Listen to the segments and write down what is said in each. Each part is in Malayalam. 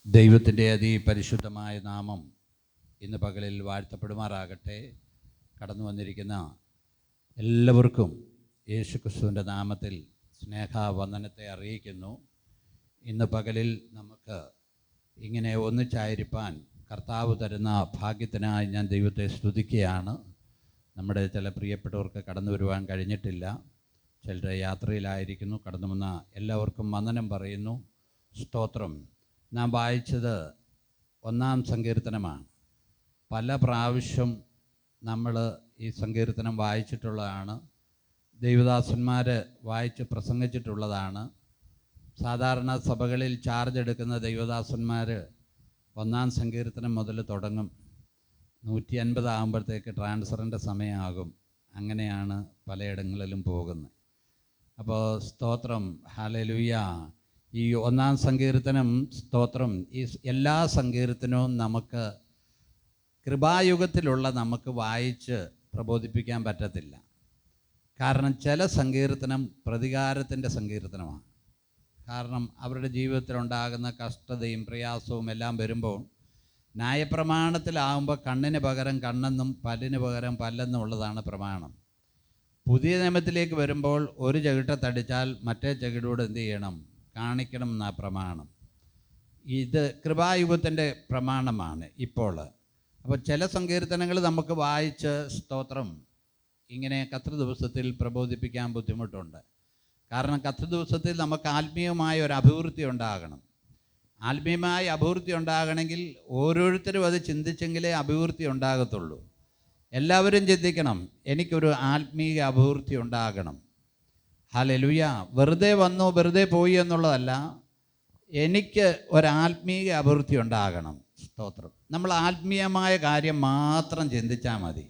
ദൈവത്തിൻ്റെ അതിപരിശുദ്ധമായ നാമം ഇന്ന് പകലിൽ വാഴ്ത്തപ്പെടുമാറാകട്ടെ. കടന്നു വന്നിരിക്കുന്ന എല്ലാവർക്കും യേശുക്രിസ്തുവിൻ്റെ നാമത്തിൽ സ്നേഹവന്ദനത്തെ അറിയിക്കുന്നു. ഇന്ന് പകലിൽ നമുക്ക് ഇങ്ങനെ ഒന്നിച്ചായിരിക്കാൻ കർത്താവ് തരുന്ന ഭാഗ്യത്തിനായി ഞാൻ ദൈവത്തെ സ്തുതിക്കുകയാണ്. നമ്മുടെ ചില പ്രിയപ്പെട്ടവർക്ക് കടന്നു വരുവാൻ കഴിഞ്ഞിട്ടില്ല, ചിലർ യാത്രയിലായിരിക്കുന്നു. കടന്നു വന്ന എല്ലാവർക്കും വന്ദനം പറയുന്നു. സ്തോത്രം. നാം വായിച്ചത് 1-ാം സങ്കീർത്തനമാണ്. പല പ്രാവശ്യം നമ്മൾ ഈ സങ്കീർത്തനം വായിച്ചിട്ടുള്ളതാണ്. ദൈവദാസന്മാർ വായിച്ച് പ്രസംഗിച്ചിട്ടുള്ളതാണ്. സാധാരണ സഭകളിൽ ചാർജ് എടുക്കുന്ന ദൈവദാസന്മാർ 1-ാം സങ്കീർത്തനം മുതൽ തുടങ്ങും. 150 ആകുമ്പോഴത്തേക്ക് ട്രാൻസ്ഫറിൻ്റെ സമയമാകും. അങ്ങനെയാണ് പലയിടങ്ങളിലും പോകുന്നത്. അപ്പോൾ സ്തോത്രം, ഹല്ലേലൂയ. ഈ 1-ാം സങ്കീർത്തനം സ്തോത്രം, ഈ എല്ലാ സങ്കീർത്തനവും നമുക്ക് കൃപായുഗത്തിലുള്ള നമുക്ക് വായിച്ച് പ്രബോധിപ്പിക്കാൻ പറ്റത്തില്ല. കാരണം ചില സങ്കീർത്തനം പ്രതികാരത്തിൻ്റെ സങ്കീർത്തനമാണ്. കാരണം അവരുടെ ജീവിതത്തിലുണ്ടാകുന്ന കഷ്ടതയും പ്രയാസവും എല്ലാം വരുമ്പോൾ ന്യായപ്രമാണത്തിലാകുമ്പോൾ കണ്ണിന് പകരം കണ്ണെന്നും പല്ലിന് പകരം പല്ലെന്നും ഉള്ളതാണ് പ്രമാണം. പുതിയ നിയമത്തിലേക്ക് വരുമ്പോൾ ഒരു ചകിട്ടത്തടിച്ചാൽ മറ്റേ ചകിടോട് എന്ത് ചെയ്യണം? കാണിക്കണം എന്നാ പ്രമാണം. ഇത് കൃപായുഗത്തിൻ്റെ പ്രമാണമാണ് ഇപ്പോൾ. അപ്പോൾ ചില സങ്കീർത്തനങ്ങൾ നമുക്ക് വായിച്ച് സ്തോത്രം ഇങ്ങനെ കർത്തൃ ദിവസത്തിൽ പ്രബോധിപ്പിക്കാൻ ബുദ്ധിമുട്ടുണ്ട്. കാരണം കർത്തൃ ദിവസത്തിൽ നമുക്ക് ആത്മീയമായ ഒരു അഭിവൃദ്ധി ഉണ്ടാകണം. ആത്മീയമായ അഭിവൃദ്ധി ഉണ്ടാകണമെങ്കിൽ ഓരോരുത്തരും അത് ചിന്തിച്ചെങ്കിലേ അഭിവൃദ്ധി ഉണ്ടാകത്തുള്ളൂ. എല്ലാവരും ചിന്തിക്കണം, എനിക്കൊരു ആത്മീയ അഭിവൃദ്ധി ഉണ്ടാകണം. ഹല്ലേലൂയ. വെറുതെ വന്നു വെറുതെ പോയി എന്നുള്ളതല്ല, എനിക്ക് ഒരാത്മീയ അഭിവൃദ്ധി ഉണ്ടാകണം. സ്തോത്രം. നമ്മൾ ആത്മീയമായ കാര്യം മാത്രം ചിന്തിച്ചാൽ മതി.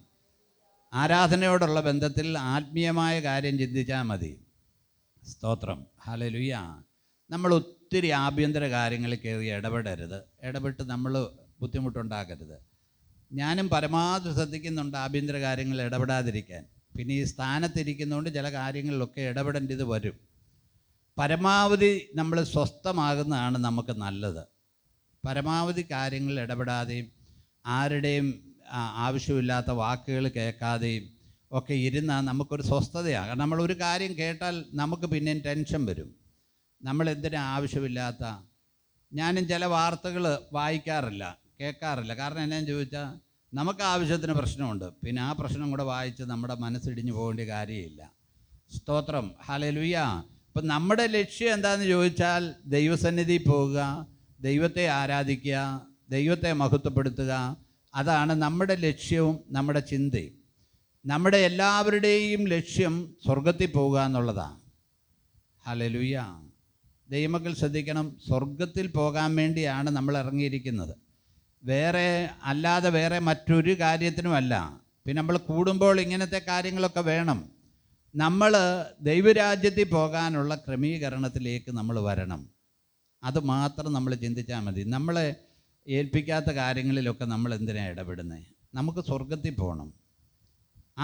ആരാധനയോടുള്ള ബന്ധത്തിൽ ആത്മീയമായ കാര്യം ചിന്തിച്ചാൽ മതി. സ്തോത്രം, ഹല്ലേലൂയ. നമ്മൾ ഒത്തിരി ആഭ്യന്തര കാര്യങ്ങളിൽ കയറി ഇടപെട്ട് നമ്മൾ ബുദ്ധിമുട്ടുണ്ടാക്കരുത്. ഞാനും പരമാവധി ശ്രദ്ധിക്കുന്നുണ്ട് ആഭ്യന്തര കാര്യങ്ങളിൽ ഇടപെടാതിരിക്കാൻ. പിന്നെ ഈ സ്ഥാനത്തിരിക്കുന്നതുകൊണ്ട് ചില കാര്യങ്ങളിലൊക്കെ ഇടപെടേണ്ടത് വരും. പരമാവധി നമ്മൾ സ്വസ്ഥമാകുന്നതാണ് നമുക്ക് നല്ലത്. പരമാവധി കാര്യങ്ങളിൽ ഇടപെടാതെയും ആരുടെയും ആവശ്യമില്ലാത്ത വാക്കുകൾ കേൾക്കാതെയും ഒക്കെ ഇരുന്നാൽ നമുക്കൊരു സ്വസ്ഥതയാണ്. കാരണം നമ്മളൊരു കാര്യം കേട്ടാൽ നമുക്ക് പിന്നെയും ടെൻഷൻ വരും. നമ്മളെന്തിനാ ആവശ്യമില്ലാത്ത, ഞാനും ചില വാർത്തകൾ വായിക്കാറില്ല, കേൾക്കാറില്ല. കാരണം എന്നാന്ന് ചോദിച്ചാൽ നമുക്ക് ആവശ്യത്തിന് പ്രശ്നമുണ്ട്, പിന്നെ ആ പ്രശ്നം കൂടെ വായിച്ച് നമ്മുടെ മനസ്സിടിഞ്ഞു പോകേണ്ട കാര്യമില്ല. സ്തോത്രം, ഹല്ലേലൂയ. അപ്പം നമ്മുടെ ലക്ഷ്യം എന്താണെന്ന് ചോദിച്ചാൽ ദൈവസന്നിധി പോവുക, ദൈവത്തെ ആരാധിക്കുക, ദൈവത്തെ മഹത്വപ്പെടുത്തുക. അതാണ് നമ്മുടെ ലക്ഷ്യവും നമ്മുടെ ചിന്തയും. നമ്മുടെ എല്ലാവരുടെയും ലക്ഷ്യം സ്വർഗത്തിൽ പോവുക എന്നുള്ളതാണ്. ഹല്ലേലൂയ. ദൈവമക്കൾ ശ്രദ്ധിക്കണം, സ്വർഗത്തിൽ പോകാൻ വേണ്ടിയാണ് നമ്മൾ ഇറങ്ങിയിരിക്കുന്നത്. വേറെ മറ്റൊരു കാര്യത്തിനുമല്ല. പിന്നെ നമ്മൾ കൂടുമ്പോൾ ഇങ്ങനത്തെ കാര്യങ്ങളൊക്കെ വേണം. നമ്മൾ ദൈവരാജ്യത്തിൽ പോകാനുള്ള ക്രമീകരണത്തിലേക്ക് നമ്മൾ വരണം. അത് മാത്രം നമ്മൾ ചിന്തിച്ചാൽ മതി. നമ്മളെ ഏൽപ്പിക്കാത്ത കാര്യങ്ങളിലൊക്കെ നമ്മൾ എന്തിനാണ് ഇടപെടുന്നത്? നമുക്ക് സ്വർഗത്തിൽ പോകണം.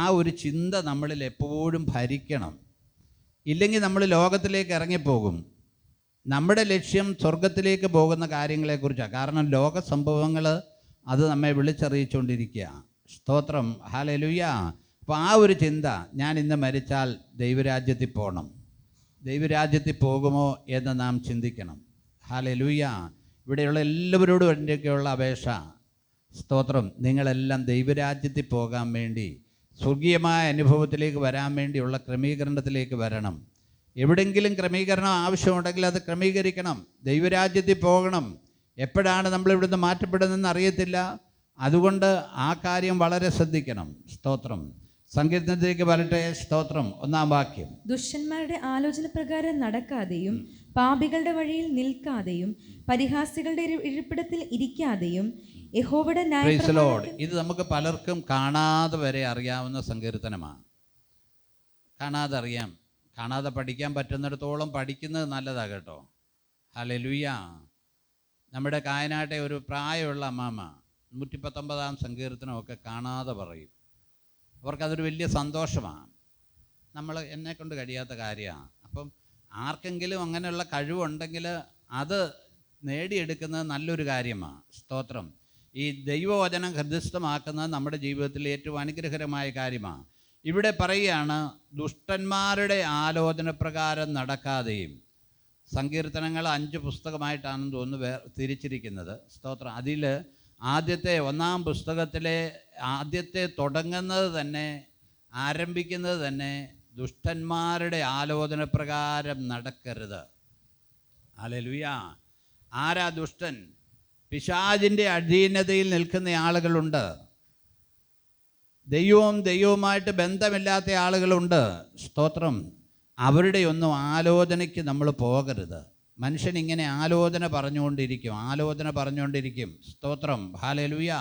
ആ ഒരു ചിന്ത നമ്മളിൽ എപ്പോഴും ഭരിക്കണം. ഇല്ലെങ്കിൽ നമ്മൾ ലോകത്തിലേക്ക് ഇറങ്ങിപ്പോകും. നമ്മുടെ ലക്ഷ്യം സ്വർഗത്തിലേക്ക് പോകുന്ന കാര്യങ്ങളെക്കുറിച്ചാണ്. കാരണം ലോക സംഭവങ്ങൾ അത് നമ്മെ വിളിച്ചറിയിച്ചുകൊണ്ടിരിക്കുക. സ്തോത്രം, ഹല്ലേലൂയ. അപ്പോൾ ആ ഒരു ചിന്ത, ഞാൻ ഇന്ന് മരിച്ചാൽ ദൈവരാജ്യത്തിൽ പോകണം, ദൈവരാജ്യത്തിൽ പോകുമോ എന്ന് നാം ചിന്തിക്കണം. ഹല്ലേലൂയ. ഇവിടെയുള്ള എല്ലാവരോടും എൻ്റെയൊക്കെയുള്ള അപേക്ഷ, സ്തോത്രം, നിങ്ങളെല്ലാം ദൈവരാജ്യത്തിൽ പോകാൻ വേണ്ടി, സ്വർഗീയമായ അനുഭവത്തിലേക്ക് വരാൻ വേണ്ടിയുള്ള ക്രമീകരണത്തിലേക്ക് വരണം. എവിടെയെങ്കിലും ക്രമീകരണം ആവശ്യമുണ്ടെങ്കിൽ അത് ക്രമീകരിക്കണം. ദൈവരാജ്യത്തിൽ പോകണം. എപ്പോഴാണ് നമ്മളിവിടുന്ന് മാറ്റപ്പെടുന്നതെന്ന് അറിയത്തില്ല. അതുകൊണ്ട് ആ കാര്യം വളരെ ശ്രദ്ധിക്കണം. സ്തോത്രം. സങ്കീർത്തനത്തിലേക്ക് വരട്ടെ. സ്തോത്രം. 1-ാം വാക്യം. ദുഷ്ടന്മാരുടെ ആലോചന പ്രകാരം നടക്കാതെയും പാപികളുടെ വഴിയിൽ നിൽക്കാതെയും പരിഹാസികളുടെ ഇരിപ്പിടത്തിൽ ഇരിക്കാതെയും യഹോവയുടെ ന്യായപ്രമാണത്തിൽ. ഇത് നമുക്ക് പലർക്കും കാണാതെ വരെ അറിയാവുന്ന സങ്കീർത്തനമാണ്. കാണാതെ പഠിക്കാൻ പറ്റുന്നിടത്തോളം പഠിക്കുന്നത് നല്ലതാണ് കേട്ടോ. ഹല്ലേലൂയ. നമ്മുടെ കായനാട്ടെ ഒരു പ്രായമുള്ള അമ്മാമ്മ 119-ാം സങ്കീർത്തനമൊക്കെ കാണാതെ പറയും. അവർക്കതൊരു വലിയ സന്തോഷമാണ്. എന്നെക്കൊണ്ട് കഴിയാത്ത കാര്യമാണ്. അപ്പം ആർക്കെങ്കിലും അങ്ങനെയുള്ള കഴിവുണ്ടെങ്കിൽ അത് നേടിയെടുക്കുന്നത് നല്ലൊരു കാര്യമാണ്. സ്തോത്രം. ഈ ദൈവവചനം ഹൃദയസ്ഥമാക്കുന്നത് നമ്മുടെ ജീവിതത്തിൽ ഏറ്റവും അനുഗ്രഹകരമായ കാര്യമാണ്. ഇവിടെ പറയുകയാണ്, ദുഷ്ടന്മാരുടെ ആലോചന പ്രകാരം നടക്കാതെയും. സങ്കീർത്തനങ്ങൾ 5 പുസ്തകമായിട്ടാണെന്ന് തോന്നുന്നു തിരിച്ചിരിക്കുന്നത്. സ്തോത്രം. അതിൽ ആദ്യത്തെ 1-ാം പുസ്തകത്തിലെ ആദ്യത്തെ തുടങ്ങുന്നത് തന്നെ, ആരംഭിക്കുന്നത് തന്നെ ദുഷ്ടന്മാരുടെ ആലോചന പ്രകാരം നടക്കരുത്. ഹല്ലേലൂയ. ആരാ ദുഷ്ടൻ? പിശാചിൻ്റെ അധീനതയിൽ നിൽക്കുന്ന ആളുകളുണ്ട്. ദൈവവുമായിട്ട് ബന്ധമില്ലാത്ത ആളുകളുണ്ട്. സ്തോത്രം. അവരുടെ ഒന്നും ആലോചനയ്ക്ക് നമ്മൾ പോകരുത്. മനുഷ്യൻ ഇങ്ങനെ ആലോചന പറഞ്ഞുകൊണ്ടിരിക്കും. സ്തോത്രം. ഹല്ലേലൂയ.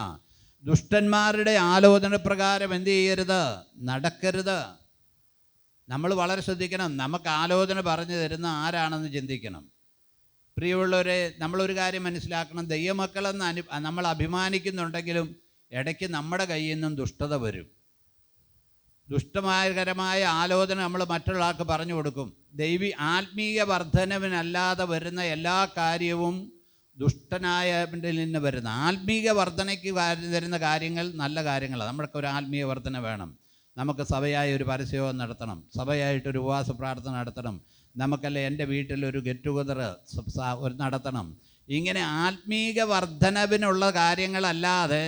ദുഷ്ടന്മാരുടെ ആലോചന പ്രകാരം എന്ത് ചെയ്യരുത്? നടക്കരുത്. നമ്മൾ വളരെ ശ്രദ്ധിക്കണം. നമുക്ക് ആലോചന പറഞ്ഞു തരുന്ന ആരാണെന്ന് ചിന്തിക്കണം. പ്രിയമുള്ളവരെ, നമ്മളൊരു കാര്യം മനസ്സിലാക്കണം. ദൈവമക്കളെന്ന് നമ്മൾ അഭിമാനിക്കുന്നുണ്ടെങ്കിലും ഇടയ്ക്ക് നമ്മുടെ കയ്യിൽ നിന്നും ദുഷ്ടത വരും. ദുഷ്ടകരമായ ആലോചന നമ്മൾ മറ്റുള്ള ആൾക്ക് പറഞ്ഞു കൊടുക്കും. ആത്മീയ വർധനവിനല്ലാതെ വരുന്ന എല്ലാ കാര്യവും ദുഷ്ടനായവൻ്റെ നിന്ന് വരുന്ന, ആത്മീയ വർധനയ്ക്ക് തരുന്ന കാര്യങ്ങൾ നല്ല കാര്യങ്ങളാണ്. നമ്മൾക്ക് ഒരു ആത്മീയ വർധന വേണം. നമുക്ക് സഭയായ ഒരു പരസ്യവും നടത്തണം, സഭയായിട്ടൊരു ഉപവാസ പ്രാർത്ഥന നടത്തണം, നമുക്കല്ലേ എൻ്റെ വീട്ടിലൊരു ഗെറ്റ് ടുഗദർ നടത്തണം. ഇങ്ങനെ ആത്മീക വർധനവിനുള്ള കാര്യങ്ങളല്ലാതെ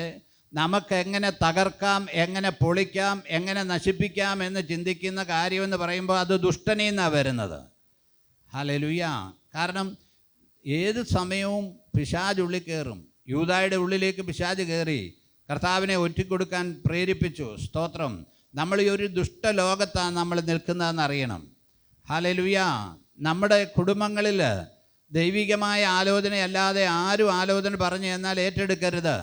നമുക്കെങ്ങനെ തകർക്കാം, എങ്ങനെ പൊളിക്കാം, എങ്ങനെ നശിപ്പിക്കാം എന്ന് ചിന്തിക്കുന്ന കാര്യമെന്ന് പറയുമ്പോൾ അത് ദുഷ്ടനിൽ നിന്നാണ് വരുന്നത്. ഹല്ലേലൂയ. കാരണം ഏത് സമയവും പിശാച് ഉള്ളിൽ കയറും. യൂദായുടെ ഉള്ളിലേക്ക് പിശാച് കയറി കർത്താവിനെ ഒറ്റിക്കൊടുക്കാൻ പ്രേരിപ്പിച്ചു. സ്തോത്രം. നമ്മൾ ഈ ഒരു ദുഷ്ടലോകത്താണ് നമ്മൾ നിൽക്കുന്നതെന്ന് അറിയണം. ഹല്ലേലൂയ. നമ്മുടെ കുടുംബങ്ങളിൽ ദൈവികമായ ആലോചനയല്ലാതെ ആരും ആലോചന പറഞ്ഞു എന്നാൽ ഏറ്റെടുക്കരുത്.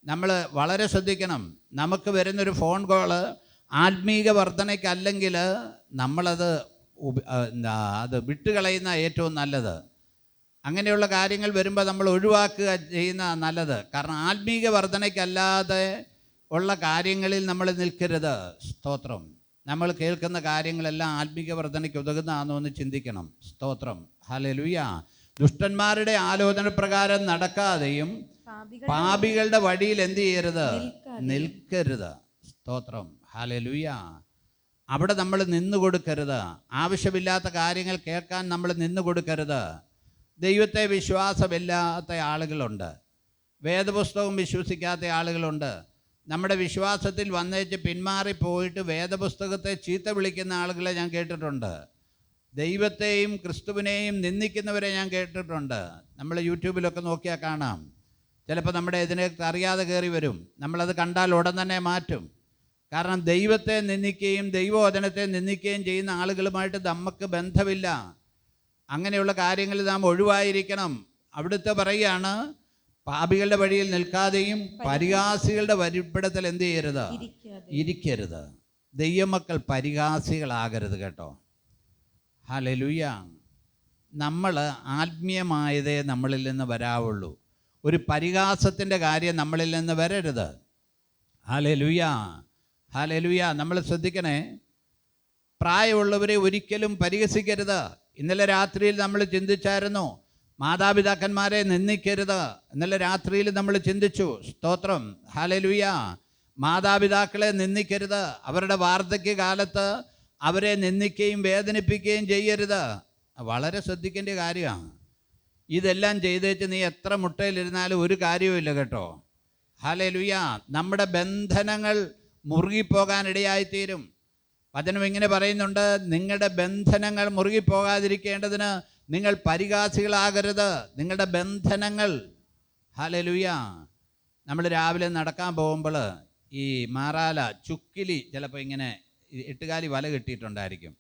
നമ്മൾ വളരെ ശ്രദ്ധിക്കണം. നമുക്ക് വരുന്നൊരു ഫോൺ കോള് ആത്മീക വർധനയ്ക്കല്ലെങ്കിൽ നമ്മളത് വിട്ടുകളയുന്ന ഏറ്റവും നല്ലത്. അങ്ങനെയുള്ള കാര്യങ്ങൾ വരുമ്പോൾ നമ്മൾ ഒഴിവാക്കുക ചെയ്യുന്ന നല്ലത്. കാരണം ആത്മീക വർധനയ്ക്കല്ലാതെ ഉള്ള കാര്യങ്ങളിൽ നമ്മൾ നിൽക്കരുത്. സ്തോത്രം. നമ്മൾ കേൾക്കുന്ന കാര്യങ്ങളെല്ലാം ആത്മീക വർധനയ്ക്ക് ഉതകുന്നതാണോ എന്ന് ചിന്തിക്കണം. സ്തോത്രം. ഹല്ലേലൂയ. ദുഷ്ടന്മാരുടെ ആലോചന പ്രകാരം നടക്കാതെയും പാപികളുടെ വഴിയിൽ എന്ത് ചെയ്യരുത്? നിൽക്കരുത്. സ്തോത്രം. ഹല്ലേലൂയ. അവിടെ നമ്മൾ നിന്നു കൊടുക്കരുത്. ആവശ്യമില്ലാത്ത കാര്യങ്ങൾ കേൾക്കാൻ നമ്മൾ നിന്നു കൊടുക്കരുത്. ദൈവത്തെ വിശ്വാസമില്ലാത്ത ആളുകളുണ്ട്, വേദപുസ്തകം വിശ്വസിക്കാത്ത ആളുകളുണ്ട്. നമ്മുടെ വിശ്വാസത്തിൽ വന്നേച്ച് പിന്മാറിപ്പോയിട്ട് വേദപുസ്തകത്തെ ചീത്ത വിളിക്കുന്ന ആളുകളെ ഞാൻ കേട്ടിട്ടുണ്ട്. ദൈവത്തെയും ക്രിസ്തുവിനെയും നിന്ദിക്കുന്നവരെ ഞാൻ കേട്ടിട്ടുണ്ട്. നമ്മൾ യൂട്യൂബിലൊക്കെ നോക്കിയാൽ കാണാം. ചിലപ്പോൾ നമ്മുടെ ഇതിനെ അറിയാതെ കയറി വരും. നമ്മളത് കണ്ടാൽ ഉടൻ തന്നെ മാറ്റും. കാരണം ദൈവത്തെ നിന്ദിക്കുകയും ദൈവവചനത്തെ നിന്ദിക്കുകയും ചെയ്യുന്ന ആളുകളുമായിട്ട് നമുക്ക് ബന്ധമില്ല. അങ്ങനെയുള്ള കാര്യങ്ങളിൽ നാം ഒഴിവായിരിക്കണം. അവിടുത്തെ പറയുകയാണ്, പാപികളുടെ വഴിയിൽ നിൽക്കാതെയും പരിഹാസികളുടെ വരിപ്പിടത്തിൽ എന്ത് ചെയ്യരുത്? ഇരിക്കരുത്. ദൈവമക്കൾ പരിഹാസികളാകരുത് കേട്ടോ. ഹല്ലേലൂയ. നമ്മൾ ആത്മീയമായതേ നമ്മളിൽ നിന്ന് വരാവുള്ളൂ. ഒരു പരിഹാസത്തിൻ്റെ കാര്യം നമ്മളിൽ നിന്ന് വരരുത്. ഹല്ലേലൂയ. ഹല്ലേലൂയ. നമ്മൾ ശ്രദ്ധിക്കണേ. പ്രായമുള്ളവരെ ഒരിക്കലും പരിഹസിക്കരുത്. ഇന്നലെ രാത്രിയിൽ നമ്മൾ ചിന്തിച്ചായിരുന്നു, മാതാപിതാക്കന്മാരെ നിന്ദിക്കരുത്. ഇന്നലെ രാത്രിയിൽ നമ്മൾ ചിന്തിച്ചു. സ്തോത്രം. ഹല്ലേലൂയ. മാതാപിതാക്കളെ നിന്ദിക്കരുത്. അവരുടെ വാർദ്ധക്യകാലത്ത് അവരെ നിന്ദിക്കുകയും വേദനിപ്പിക്കുകയും ചെയ്യരുത്. വളരെ ശ്രദ്ധിക്കേണ്ട കാര്യമാണ്. ഇതെല്ലാം ചെയ്തേച്ച് നീ എത്ര മുട്ടയിലിരുന്നാലും ഒരു കാര്യവുമില്ല കേട്ടോ. ഹല്ലേലൂയ. നമ്മുടെ ബന്ധനങ്ങൾ മുറുകിപ്പോകാനിടയായിത്തീരും. വചനം ഇങ്ങനെ പറയുന്നുണ്ട്, നിങ്ങളുടെ ബന്ധനങ്ങൾ മുറുകിപ്പോകാതിരിക്കേണ്ടതിന് നിങ്ങൾ പരിഹാസികളാകരുത്. നിങ്ങളുടെ ബന്ധനങ്ങൾ. ഹല്ലേലൂയ. നമ്മൾ രാവിലെ നടക്കാൻ പോകുമ്പോൾ ഈ മാറാല ചുക്കിലി ചിലപ്പോൾ ഇങ്ങനെ 8 കാലി വല കെട്ടിയിട്ടുണ്ടായിരിക്കും.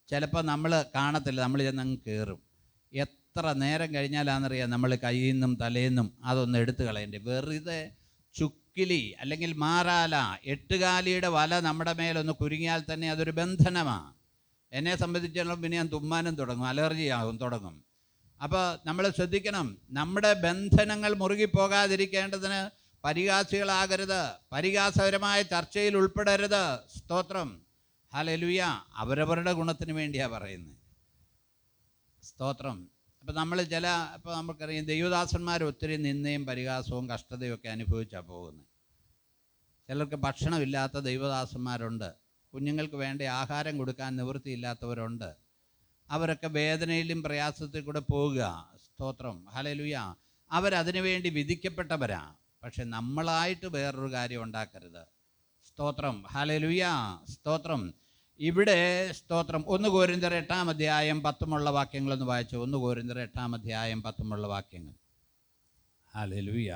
ചിലപ്പോൾ നമ്മൾ കാണത്തില്ല, നമ്മൾ ചെന്നങ്ങ് കയറും. എത്ര നേരം കഴിഞ്ഞാലാണെന്നറിയാം നമ്മൾ കയ്യിൽ നിന്നും തലയിൽ നിന്നും അതൊന്ന് എടുത്തു കളയേണ്ടി. വെറുതെ ചുക്കിലി അല്ലെങ്കിൽ മാറാല 8 കാലിയുടെ വല നമ്മുടെ മേലൊന്ന് കുരുങ്ങിയാൽ തന്നെ അതൊരു ബന്ധനമാണ്. എന്നെ സംബന്ധിച്ചിടത്തോളം പിന്നെ ഞാൻ തുമ്മാനും തുടങ്ങും, അലർജി ആകും തുടങ്ങും. അപ്പോൾ നമ്മൾ ശ്രദ്ധിക്കണം. നമ്മുടെ ബന്ധനങ്ങൾ മുറുകിപ്പോകാതിരിക്കേണ്ടതിന് പരിഹാസികളാകരുത്. പരിഹാസപരമായ ചർച്ചയിൽ ഉൾപ്പെടരുത്. സ്തോത്രം. ഹല്ലേലൂയ. അവരവരുടെ ഗുണത്തിന് വേണ്ടിയാണ് പറയുന്നത്. സ്തോത്രം. അപ്പോൾ ഇപ്പോൾ നമുക്കറിയാം ദൈവദാസന്മാർ ഒത്തിരി നിന്ദയും പരിഹാസവും കഷ്ടതയും ഒക്കെ അനുഭവിച്ചാണ് പോകുന്നത്. ചിലർക്ക് ഭക്ഷണമില്ലാത്ത ദൈവദാസന്മാരുണ്ട്, കുഞ്ഞുങ്ങൾക്ക് വേണ്ട ആഹാരം കൊടുക്കാൻ നിവൃത്തിയില്ലാത്തവരുണ്ട്. അവരൊക്കെ വേദനയിലും പ്രയാസത്തിൽ കൂടെ പോവുക. സ്തോത്രം, ഹല്ലേലൂയ. അവരതിനു വേണ്ടി വിധിക്കപ്പെട്ടവരാ. പക്ഷെ നമ്മളായിട്ട് വേറൊരു കാര്യം ഉണ്ടാക്കരുത്. സ്തോത്രം, ഹല്ലേലൂയ, സ്തോത്രം. ഇവിടെ സ്തോത്രം 1 കൊരിന്ത്യർ 8-ാം അധ്യായം 10 വാക്യങ്ങളൊന്ന് വായിച്ചു. 1 കൊരിന്ത്യർ 8-ാം അധ്യായം 10 വാക്യങ്ങൾ. ഹല്ലേലൂയ.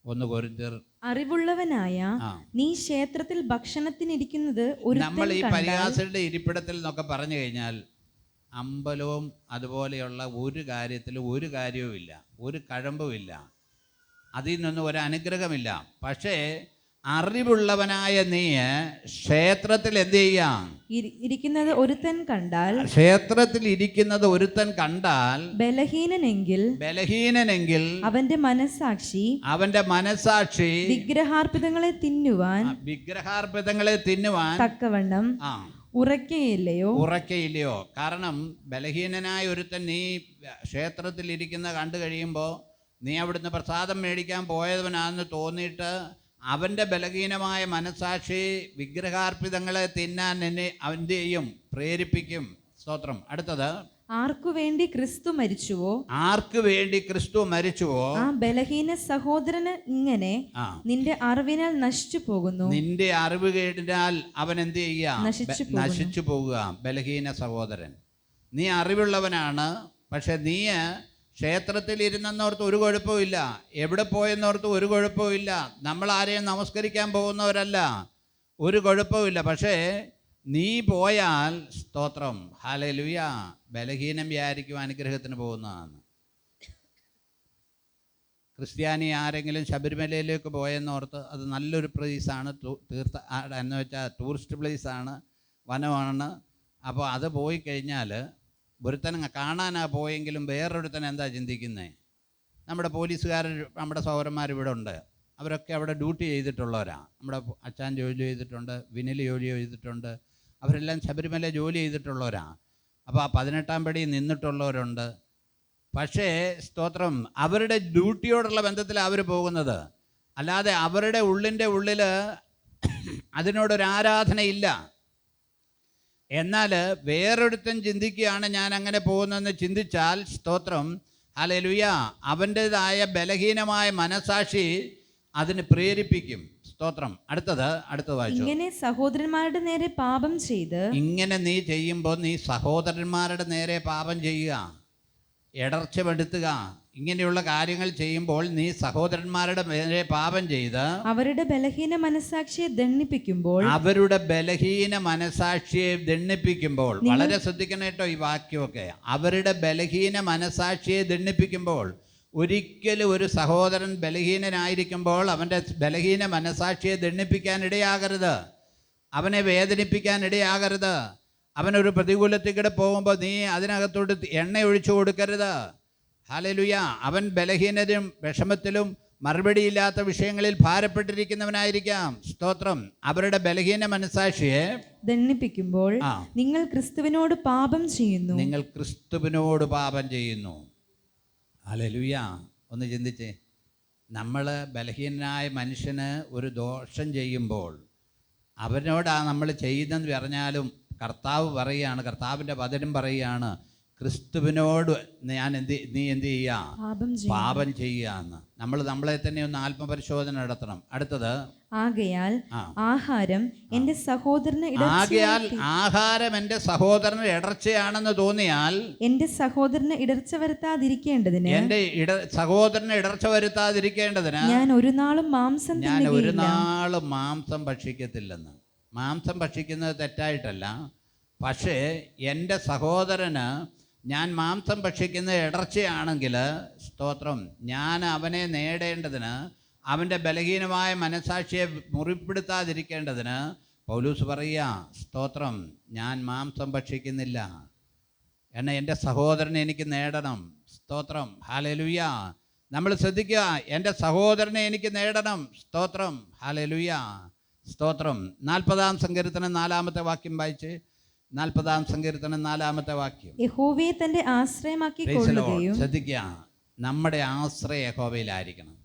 1 കൊരിന്ത്യർ. അറിവുള്ളവനായ നീ ക്ഷേത്രത്തിൽ ഭക്ഷണത്തിനിരിക്കുന്നത് നമ്മൾ ഈ പരിഹാസരുടെ ഇരിപ്പിടത്തിൽ എന്നൊക്കെ പറഞ്ഞു കഴിഞ്ഞാൽ അമ്പലവും അതുപോലെയുള്ള ഒരു കാര്യത്തിലും ഒരു കാര്യവുമില്ല, ഒരു കഴമ്പുമില്ല, അതിൽ നിന്നും ഒരു അനുഗ്രഹമില്ല. പക്ഷേ അറിവുള്ളവനായ നീ ക്ഷേത്രത്തിൽ എന്ത് ചെയ്യാം? ഇരിക്കുന്നത് ഒരുത്തൻ കണ്ടാൽ, ക്ഷേത്രത്തിൽ ഇരിക്കുന്നത് ഒരുത്തൻ കണ്ടാൽ ബലഹീനനെങ്കിൽ അവന്റെ മനസാക്ഷി വിഗ്രഹാർപ്പിതങ്ങളെ തിന്നുവാൻ തക്കവണ്ണം ഉറക്കയില്ലയോ? കാരണം ബലഹീനനായ ഒരുത്തൻ നീ ക്ഷേത്രത്തിൽ ഇരിക്കുന്ന കണ്ടു കഴിയുമ്പോൾ നീ അവിടുന്ന് പ്രസാദം മേടിക്കാൻ പോയവനാണെന്ന് തോന്നിയിട്ട് അവൻ്റെ ബലഹീനമായ മനസാക്ഷി വിഗ്രഹാർപ്പിതങ്ങളെ തിന്നാൻ എന്നെ അവൻ്റെയും പ്രേരിപ്പിക്കും. സ്തോത്രം. അടുത്തത്, ആർക്കു വേണ്ടി ക്രിസ്തു മരിച്ചുവോ ആ ബലഹീന സഹോദരന് ഇങ്ങനെ നിന്റെ അറിവിനാൽ നശിച്ചു പോകുന്നു. നിന്റെ അറിവ് കേട്ടാൽ അവൻ എന്ത് ചെയ്യുക? നശിച്ചു പോകുക. ബലഹീന സഹോദരൻ, നീ അറിവുള്ളവനാണ്, പക്ഷെ നീ ക്ഷേത്രത്തിൽ ഇരുന്നെന്നോർത്ത് ഒരു കുഴപ്പമില്ല, എവിടെ പോയെന്നോർത്ത് ഒരു കുഴപ്പമില്ല, നമ്മൾ ആരെയും നമസ്കരിക്കാൻ പോകുന്നവരല്ല, ഒരു കുഴപ്പമില്ല. പക്ഷേ നീ പോയാൽ സ്തോത്രം, ഹല്ലേലൂയ, ബലഹീനം വിചാരിക്കും അനുഗ്രഹത്തിന് പോകുന്നതാണ്. ക്രിസ്ത്യാനി ആരെങ്കിലും ശബരിമലയിലേക്ക് പോയെന്നോർത്ത് അത് നല്ലൊരു പ്ലേസാണ്, എന്ന് വെച്ചാൽ ടൂറിസ്റ്റ് പ്ലേസാണ്, വനമാണ്. അപ്പോൾ അത് പോയി കഴിഞ്ഞാൽ ഒരുത്തൻ കാണാനാ പോയെങ്കിലും വേറൊരുത്തൻ എന്താ ചിന്തിക്കുന്നത്? നമ്മുടെ പോലീസുകാർ, നമ്മുടെ സഹോദരന്മാർ ഇവിടെ ഉണ്ട്, അവരൊക്കെ അവിടെ ഡ്യൂട്ടി ചെയ്തിട്ടുള്ളവരാണ്. നമ്മുടെ അച്ഛൻ ജോലി ചെയ്തിട്ടുണ്ട്, വിനിൽ ജോലി ചെയ്തിട്ടുണ്ട്, അവരെല്ലാം ശബരിമല ജോലി ചെയ്തിട്ടുള്ളവരാണ്. അപ്പോൾ ആ 18-ാം പടി നിന്നിട്ടുള്ളവരുണ്ട്. പക്ഷേ സ്തോത്രം, അവരുടെ ഡ്യൂട്ടിയോടുള്ള ബന്ധത്തിലാണ് അവർ പോകുന്നത്, അല്ലാതെ അവരുടെ ഉള്ളിൽ അതിനോടൊരു ആരാധനയില്ല. എന്നാൽ വേറൊരുത്തൻ ചിന്തിക്കുകയാണ് ഞാൻ അങ്ങനെ പോകുന്നതെന്ന് ചിന്തിച്ചാൽ സ്തോത്രം, ഹല്ലേലൂയ, അവൻ്റേതായ ബലഹീനമായ മനസാക്ഷി അതിന് പ്രേരിപ്പിക്കും. സ്തോത്രം. അടുത്തത് വായിച്ചു. ഇങ്ങനെ സഹോദരന്മാരുടെ നേരെ പാപം ചെയ്ത്, ഇങ്ങനെ നീ ചെയ്യുമ്പോൾ നീ സഹോദരന്മാരുടെ നേരെ പാപം ചെയ്യുക, ഇടർച്ച പെടുത്തുക. ഇങ്ങനെയുള്ള കാര്യങ്ങൾ ചെയ്യുമ്പോൾ നീ സഹോദരന്മാരുടെ നേരെ പാപം ചെയ്ത് അവരുടെ ബലഹീന മനസാക്ഷിയെ ദണ്ണിപ്പിക്കുമ്പോൾ വളരെ ശ്രദ്ധിക്കണം കേട്ടോ ഈ വാക്യമൊക്കെ. അവരുടെ ബലഹീന മനസാക്ഷിയെ ദണ്ണിപ്പിക്കുമ്പോൾ, ഒരിക്കലും ഒരു സഹോദരൻ ബലഹീനനായിരിക്കുമ്പോൾ അവൻ്റെ ബലഹീന മനസാക്ഷിയെ ദണ്ണിപ്പിക്കാൻ ഇടയാകരുത്, അവനെ വേദനിപ്പിക്കാൻ ഇടയാകരുത്. അവനൊരു പ്രതികൂലത്തിൽ കൂടെ പോകുമ്പോൾ നീ അതിനകത്തോട്ട് എണ്ണ ഒഴിച്ചു കൊടുക്കരുത്. ഹല്ലേലൂയ. അവൻ ബലഹീനതയും വിഷമത്തിലും മറുപടിയില്ലാത്ത വിഷയങ്ങളിൽ ഭാരപ്പെട്ടിരിക്കുന്നവനായിരിക്കാം. സ്തോത്രം. അവരുടെ ബലഹീന മനസാക്ഷിയെ ദണ്ഡിപ്പിക്കുമ്പോൾ നിങ്ങൾ ക്രിസ്തുവിനോട് പാപം ചെയ്യുന്നു. ഹല്ലേലൂയ. ഒന്ന് ചിന്തിച്ചേ, നമ്മൾ ബലഹീനനായ മനുഷ്യന് ഒരു ദോഷം ചെയ്യുമ്പോൾ അവനോടാണ് നമ്മൾ ചെയ്യുന്നതെന്ന് പറഞ്ഞാലും കർത്താവ് പറയുകയാണ്, കർത്താവിൻ്റെ വചനം പറയുകയാണ്, ക്രിസ്തുവിനോട് നീ എന്ത് ചെയ്യുക? പാപം ചെയ്യുകയെന്ന്. നമ്മളെ തന്നെ ഒന്ന് ആത്മപരിശോധന നടത്തണം. അടുത്തത്, ആകയാൽ ആഹാരം എൻ്റെ സഹോദരന് ഇടർച്ചയാണെന്ന് തോന്നിയാൽ എൻ്റെ സഹോദരന് ഇടർച്ച വരുത്താതിരിക്കേണ്ടതിന് ഞാൻ ഒരു നാളും മാംസം ഭക്ഷിക്കത്തില്ലെന്ന്. മാംസം ഭക്ഷിക്കുന്നത് തെറ്റായിട്ടല്ല, പക്ഷേ എൻ്റെ സഹോദരന് ഞാൻ മാംസം ഭക്ഷിക്കുന്ന ഇടർച്ചയാണെങ്കിൽ സ്തോത്രം, ഞാൻ അവനെ നേടേണ്ടതിന്, അവൻ്റെ ബലഹീനമായ മനസാക്ഷിയെ മുറിപ്പെടുത്താതിരിക്കേണ്ടതിന് പൗലൂസ് പറയുക, സ്തോത്രം, ഞാൻ മാംസം ഭക്ഷിക്കുന്നില്ല, എന്നെ എൻ്റെ സഹോദരനെ എനിക്ക് നേടണം. സ്തോത്രം, ഹല്ലേലൂയ. നമ്മൾ ശ്രദ്ധിക്കുക, എൻ്റെ സഹോദരനെ എനിക്ക് നേടണം. സ്തോത്രം, ഹല്ലേലൂയ, സ്തോത്രം. 40-ാം സങ്കീർത്തനം 4-ാമത്തെ വാക്യം വായിച്ച്, 40-ാം സങ്കീർത്തനം 4-ാമത്തെ വാക്യം. യഹോവയെ തന്റെ ആശ്രയമാക്കി കൊള്ളുകയും. ശ്രദ്ധിക്കുക, നമ്മുടെ ആശ്രയം യഹോവയിലായിരിക്കണം.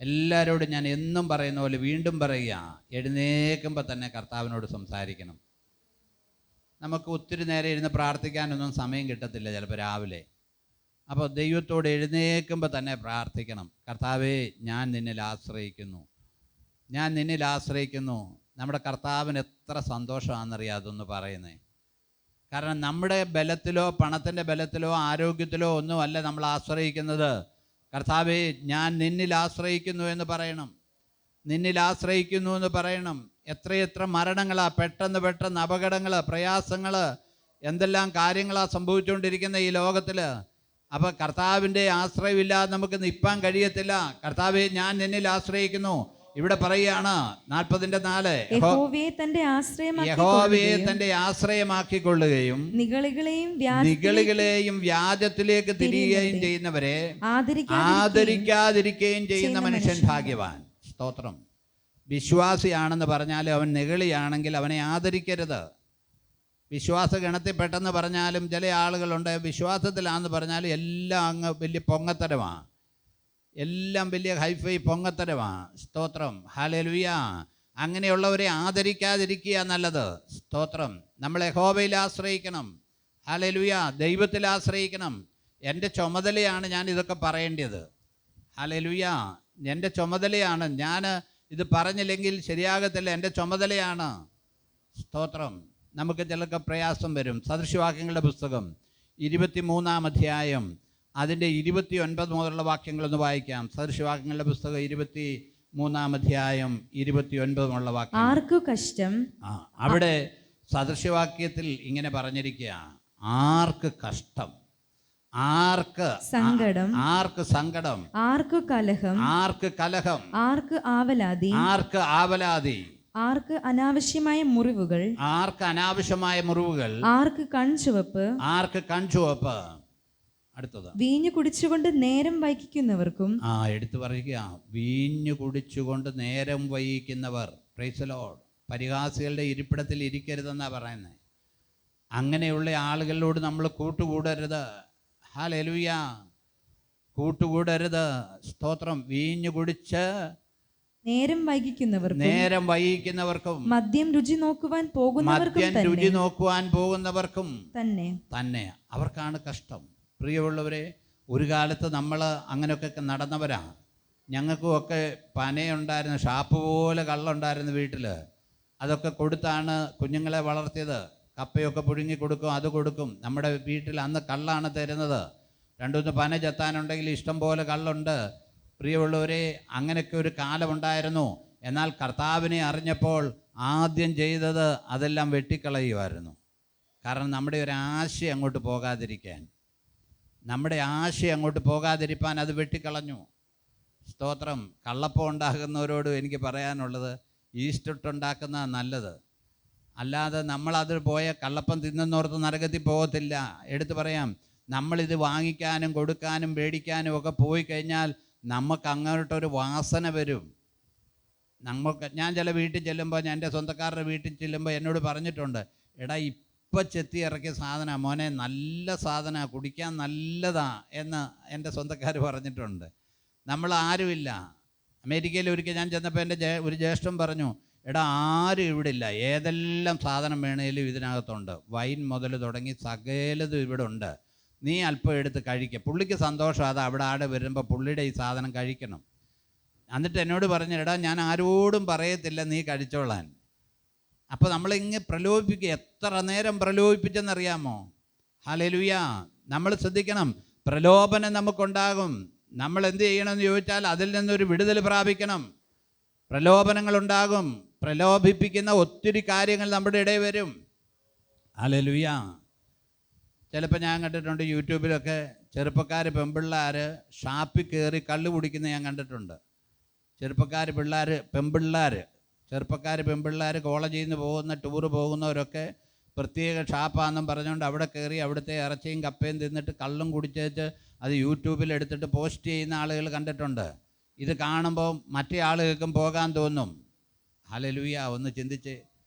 എല്ലാവരോടും ഞാൻ എന്നും പറയുന്ന പോലെ വീണ്ടും പറയുക, എഴുന്നേൽക്കുമ്പോൾ തന്നെ കർത്താവിനോട് സംസാരിക്കണം. നമുക്ക് ഒത്തിരി നേരം ഇരുന്ന് പ്രാർത്ഥിക്കാനൊന്നും സമയം കിട്ടത്തില്ല ചിലപ്പോൾ രാവിലെ. അപ്പോൾ ദൈവത്തോട് എഴുന്നേൽക്കുമ്പോൾ തന്നെ പ്രാർത്ഥിക്കണം, കർത്താവേ ഞാൻ നിന്നിൽ ആശ്രയിക്കുന്നു, ഞാൻ നിന്നിൽ ആശ്രയിക്കുന്നു. നമ്മുടെ കർത്താവിന് എത്ര സന്തോഷമാണെന്നറിയാം അതൊന്ന് പറയുന്നത്. കാരണം നമ്മുടെ ബലത്തിലോ പണത്തിൻ്റെ ബലത്തിലോ ആരോഗ്യത്തിലോ ഒന്നുമല്ല നമ്മൾ ആശ്രയിക്കുന്നത്. കർത്താവേ ഞാൻ നിന്നിൽ ആശ്രയിക്കുന്നു എന്ന് പറയണം, നിന്നിൽ ആശ്രയിക്കുന്നു എന്ന് പറയണം. എത്രയെത്ര മരണങ്ങളാണ്, പെട്ടെന്ന് അപകടങ്ങൾ, പ്രയാസങ്ങൾ, എന്തെല്ലാം കാര്യങ്ങളാണ് സംഭവിച്ചുകൊണ്ടിരിക്കുന്ന ഈ ലോകത്തിൽ. അപ്പോൾ കർത്താവിൻ്റെ ആശ്രയമില്ലാതെ നമുക്ക് നിൽപ്പാൻ കഴിയത്തില്ല. കർത്താവെ ഞാൻ നിന്നിൽ ആശ്രയിക്കുന്നു. ഇവിടെ പറയുകയാണ് 40-4, യഹോവയെ തന്റെ ആശ്രയമാക്കിക്കൊള്ളുകയും നിഗളികളെയും വ്യാജത്തിലേക്ക് തിരിയുകയും ചെയ്യുന്നവരെ ആദരിക്കാതിരിക്കുകയും ചെയ്യുന്ന മനുഷ്യൻ ഭാഗ്യവാൻ. സ്തോത്രം. വിശ്വാസിയാണെന്ന് പറഞ്ഞാൽ അവൻ നിഗളിയാണെങ്കിൽ അവനെ ആദരിക്കരുത്. വിശ്വാസ ഗണത്തിൽപ്പെട്ടെന്ന് പറഞ്ഞാലും ചില ആളുകളുണ്ട്, വിശ്വാസത്തിലാണെന്ന് പറഞ്ഞാലും എല്ലാം അങ്ങ് വലിയ പൊങ്ങത്തരമാണ്, എല്ലാം വലിയ ഹൈഫൈ പൊങ്ങത്തരമാണ്. സ്തോത്രം. ഹല്ലേലൂയ. അങ്ങനെയുള്ളവരെ ആദരിക്കാതിരിക്കുക നല്ലത്. സ്തോത്രം. നമ്മൾ യഹോവയിൽ ആശ്രയിക്കണം. ഹല്ലേലൂയ. ദൈവത്തിൽ ആശ്രയിക്കണം. എൻ്റെ ചുമതലയാണ് ഞാൻ ഇതൊക്കെ പറയേണ്ടത്. ഹല്ലേലൂയ. എൻ്റെ ചുമതലയാണ്. ഞാൻ ഇത് പറഞ്ഞില്ലെങ്കിൽ ശരിയാകത്തില്ല, എൻ്റെ ചുമതലയാണ്. സ്തോത്രം. നമുക്ക് ചിലർക്ക് പ്രയാസം വരും. സദൃശവാക്യങ്ങളുടെ പുസ്തകം 23-ാം അധ്യായം അതിൻ്റെ 29 മുതലുള്ള വാക്യങ്ങളൊന്ന് വായിക്കാം. സദൃശവാക്യങ്ങളുടെ പുസ്തകം 23-ാം അധ്യായം 29 മുതലുള്ള വാക്യം. ആർക്കു കഷ്ടം. അവിടെ സദൃശവാക്യത്തിൽ ഇങ്ങനെ പറഞ്ഞിരിക്കുക, ആർക്ക് കഷ്ടം, ആർക്ക് സങ്കടം, ആർക്ക് സങ്കടം, ആർക്ക് കലഹം, ആർക്ക് കലഹം, ആർക്ക് ആവലാതി, ആർക്ക് ആവലാതി, ആർക്ക് അനാവശ്യമായ മുറിവുകൾ, ആർക്ക് അനാവശ്യമായ മുറിവുകൾ, ആർക്ക് കൺചുവപ്പ്, ആർക്ക് കൺചുവപ്പ്. അടുത്തത്, വീഞ്ഞു കുടിച്ചുകൊണ്ട് നേരം വൈകിക്കുന്നവർക്കും. എടുത്തു പറയുക, വീഞ്ഞു കുടിച്ചുകൊണ്ട് നേരം വൈകിക്കുന്നവർ. Praise the Lord. പരിഹാസികളുടെ ഇരിപ്പിടത്തിൽ ഇരിക്കരുതെന്നാണ് പറയുന്നത്. അങ്ങനെയുള്ള ആളുകളോട് നമ്മൾ കൂട്ടുകൂടരുത്. ഹല്ലേലൂയ. കൂട്ടുകൂടരുത്. സ്തോത്രം. വീഞ്ഞു കുടിച്ച് നേരം വൈകിക്കുന്നവർക്കും മദ്യം രുചി നോക്കുവാൻ പോകുന്നവർക്കും തന്നെ അവർക്കാണ് കഷ്ടം. പ്രിയമുള്ളവരെ, ഒരു കാലത്ത് നമ്മൾ അങ്ങനെയൊക്കെ നടന്നവരാണ്. ഞങ്ങൾക്കുമൊക്കെ പനയുണ്ടായിരുന്നു, ഷാപ്പ് പോലെ കള്ളുണ്ടായിരുന്നു വീട്ടിൽ. അതൊക്കെ കൊടുത്താണ് കുഞ്ഞുങ്ങളെ വളർത്തിയത്. കപ്പയൊക്കെ പുഴുങ്ങി കൊടുക്കും, അത് കൊടുക്കും. നമ്മുടെ വീട്ടിൽ അന്ന് കള്ളാണ് തരുന്നത്. 2-3 പന ചെത്താനുണ്ടെങ്കിൽ ഇഷ്ടം പോലെ കള്ളുണ്ട്. പ്രിയമുള്ളവരെ, അങ്ങനെയൊക്കെ ഒരു കാലമുണ്ടായിരുന്നു. എന്നാൽ കർത്താവിനെ അറിഞ്ഞപ്പോൾ ആദ്യം ചെയ്തത് അതെല്ലാം വെട്ടിക്കളയുമായിരുന്നു. കാരണം നമ്മുടെ ഒരു ആശയം അങ്ങോട്ട് പോകാതിരിക്കാൻ, നമ്മുടെ ആശയം അങ്ങോട്ട് പോകാതിരിക്കാൻ അത് വെട്ടിക്കളഞ്ഞു. സ്തോത്രം. കള്ളപ്പം ഉണ്ടാക്കുന്നവരോട് എനിക്ക് പറയാനുള്ളത്, ഈസ്റ്റിട്ടുണ്ടാക്കുന്നതാണ് നല്ലത്. അല്ലാതെ നമ്മളത് പോയ കള്ളപ്പം തിന്നുന്നോർത്ത് നരകത്തിൽ പോകത്തില്ല. എടുത്തു പറയാം, നമ്മളിത് വാങ്ങിക്കാനും കൊടുക്കാനും മേടിക്കാനും ഒക്കെ പോയി കഴിഞ്ഞാൽ നമുക്ക് അങ്ങോട്ടൊരു വാസന വരും. ഞാൻ ചില വീട്ടിൽ ചെല്ലുമ്പോൾ, ഞാൻ എൻ്റെ സ്വന്തക്കാരുടെ വീട്ടിൽ ചെല്ലുമ്പോൾ എന്നോട് പറഞ്ഞിട്ടുണ്ട്, എടാ ഇപ്പം ചെത്തി ഇറക്കിയ സാധനമാണ് മോനെ, നല്ല സാധനമാണ്, കുടിക്കാൻ നല്ലതാ എന്ന് എൻ്റെ സ്വന്തക്കാർ പറഞ്ഞിട്ടുണ്ട്. നമ്മൾ ആരുമില്ല. അമേരിക്കയിൽ ഒരിക്കൽ ഞാൻ ചെന്നപ്പോൾ എൻ്റെ ഒരു ജ്യേഷ്ഠൻ പറഞ്ഞു, എടാ ആരും ഇവിടെ ഇല്ല, ഏതെല്ലാം സാധനം വേണേലും ഇതിനകത്തുണ്ട്, വൈൻ മുതൽ തുടങ്ങി സകലതും ഇവിടെ ഉണ്ട്, നീ അല്പം എടുത്ത് കഴിക്കുക. പുള്ളിക്ക് സന്തോഷം, അത് അവിടെ ആടെ വരുമ്പോൾ പുള്ളിയുടെ ഈ സാധനം കഴിക്കണം. എന്നിട്ട് എന്നോട് പറഞ്ഞു, എടാ ഞാൻ ആരോടും പറയത്തില്ല, നീ കഴിച്ചോളാൻ. അപ്പോൾ നമ്മളിങ്ങനെ പ്രലോഭിപ്പിക്കുക. എത്ര നേരം പ്രലോഭിപ്പിച്ചെന്നറിയാമോ? ഹല്ലേലൂയ. നമ്മൾ ശ്രദ്ധിക്കണം, പ്രലോഭനം നമുക്കുണ്ടാകും. നമ്മൾ എന്ത് ചെയ്യണമെന്ന് ചോദിച്ചാൽ അതിൽ നിന്നൊരു വിടുതൽ പ്രാപിക്കണം. പ്രലോഭനങ്ങളുണ്ടാകും. പ്രലോഭിപ്പിക്കുന്ന ഒത്തിരി കാര്യങ്ങൾ നമ്മുടെ ഇടയിൽ വരും. ഹല്ലേലൂയ. ചിലപ്പോൾ ഞാൻ കണ്ടിട്ടുണ്ട് യൂട്യൂബിലൊക്കെ ചെറുപ്പക്കാർ പെൺപിള്ളേർ ഷാപ്പിൽ കയറി കള്ള് കുടിക്കുന്നത് ഞാൻ കണ്ടിട്ടുണ്ട്. ചെറുപ്പക്കാർ പെൺപിള്ളേർ കോളേജിൽ നിന്ന് പോകുന്ന ടൂറ് പോകുന്നവരൊക്കെ പ്രത്യേക ഷാപ്പാണെന്നും പറഞ്ഞുകൊണ്ട് അവിടെ കയറി അവിടുത്തെ ഇറച്ചിയും കപ്പയും തിന്നിട്ട് കള്ളും കുടിച്ചേച്ച് അത് യൂട്യൂബിൽ എടുത്തിട്ട് പോസ്റ്റ് ചെയ്യുന്ന ആളുകൾ കണ്ടിട്ടുണ്ട്. ഇത് കാണുമ്പോൾ മറ്റേ ആളുകൾക്കും പോകാൻ തോന്നും. ഹല്ലേലൂയ. ഒന്ന് ചിന്തിച്ച്,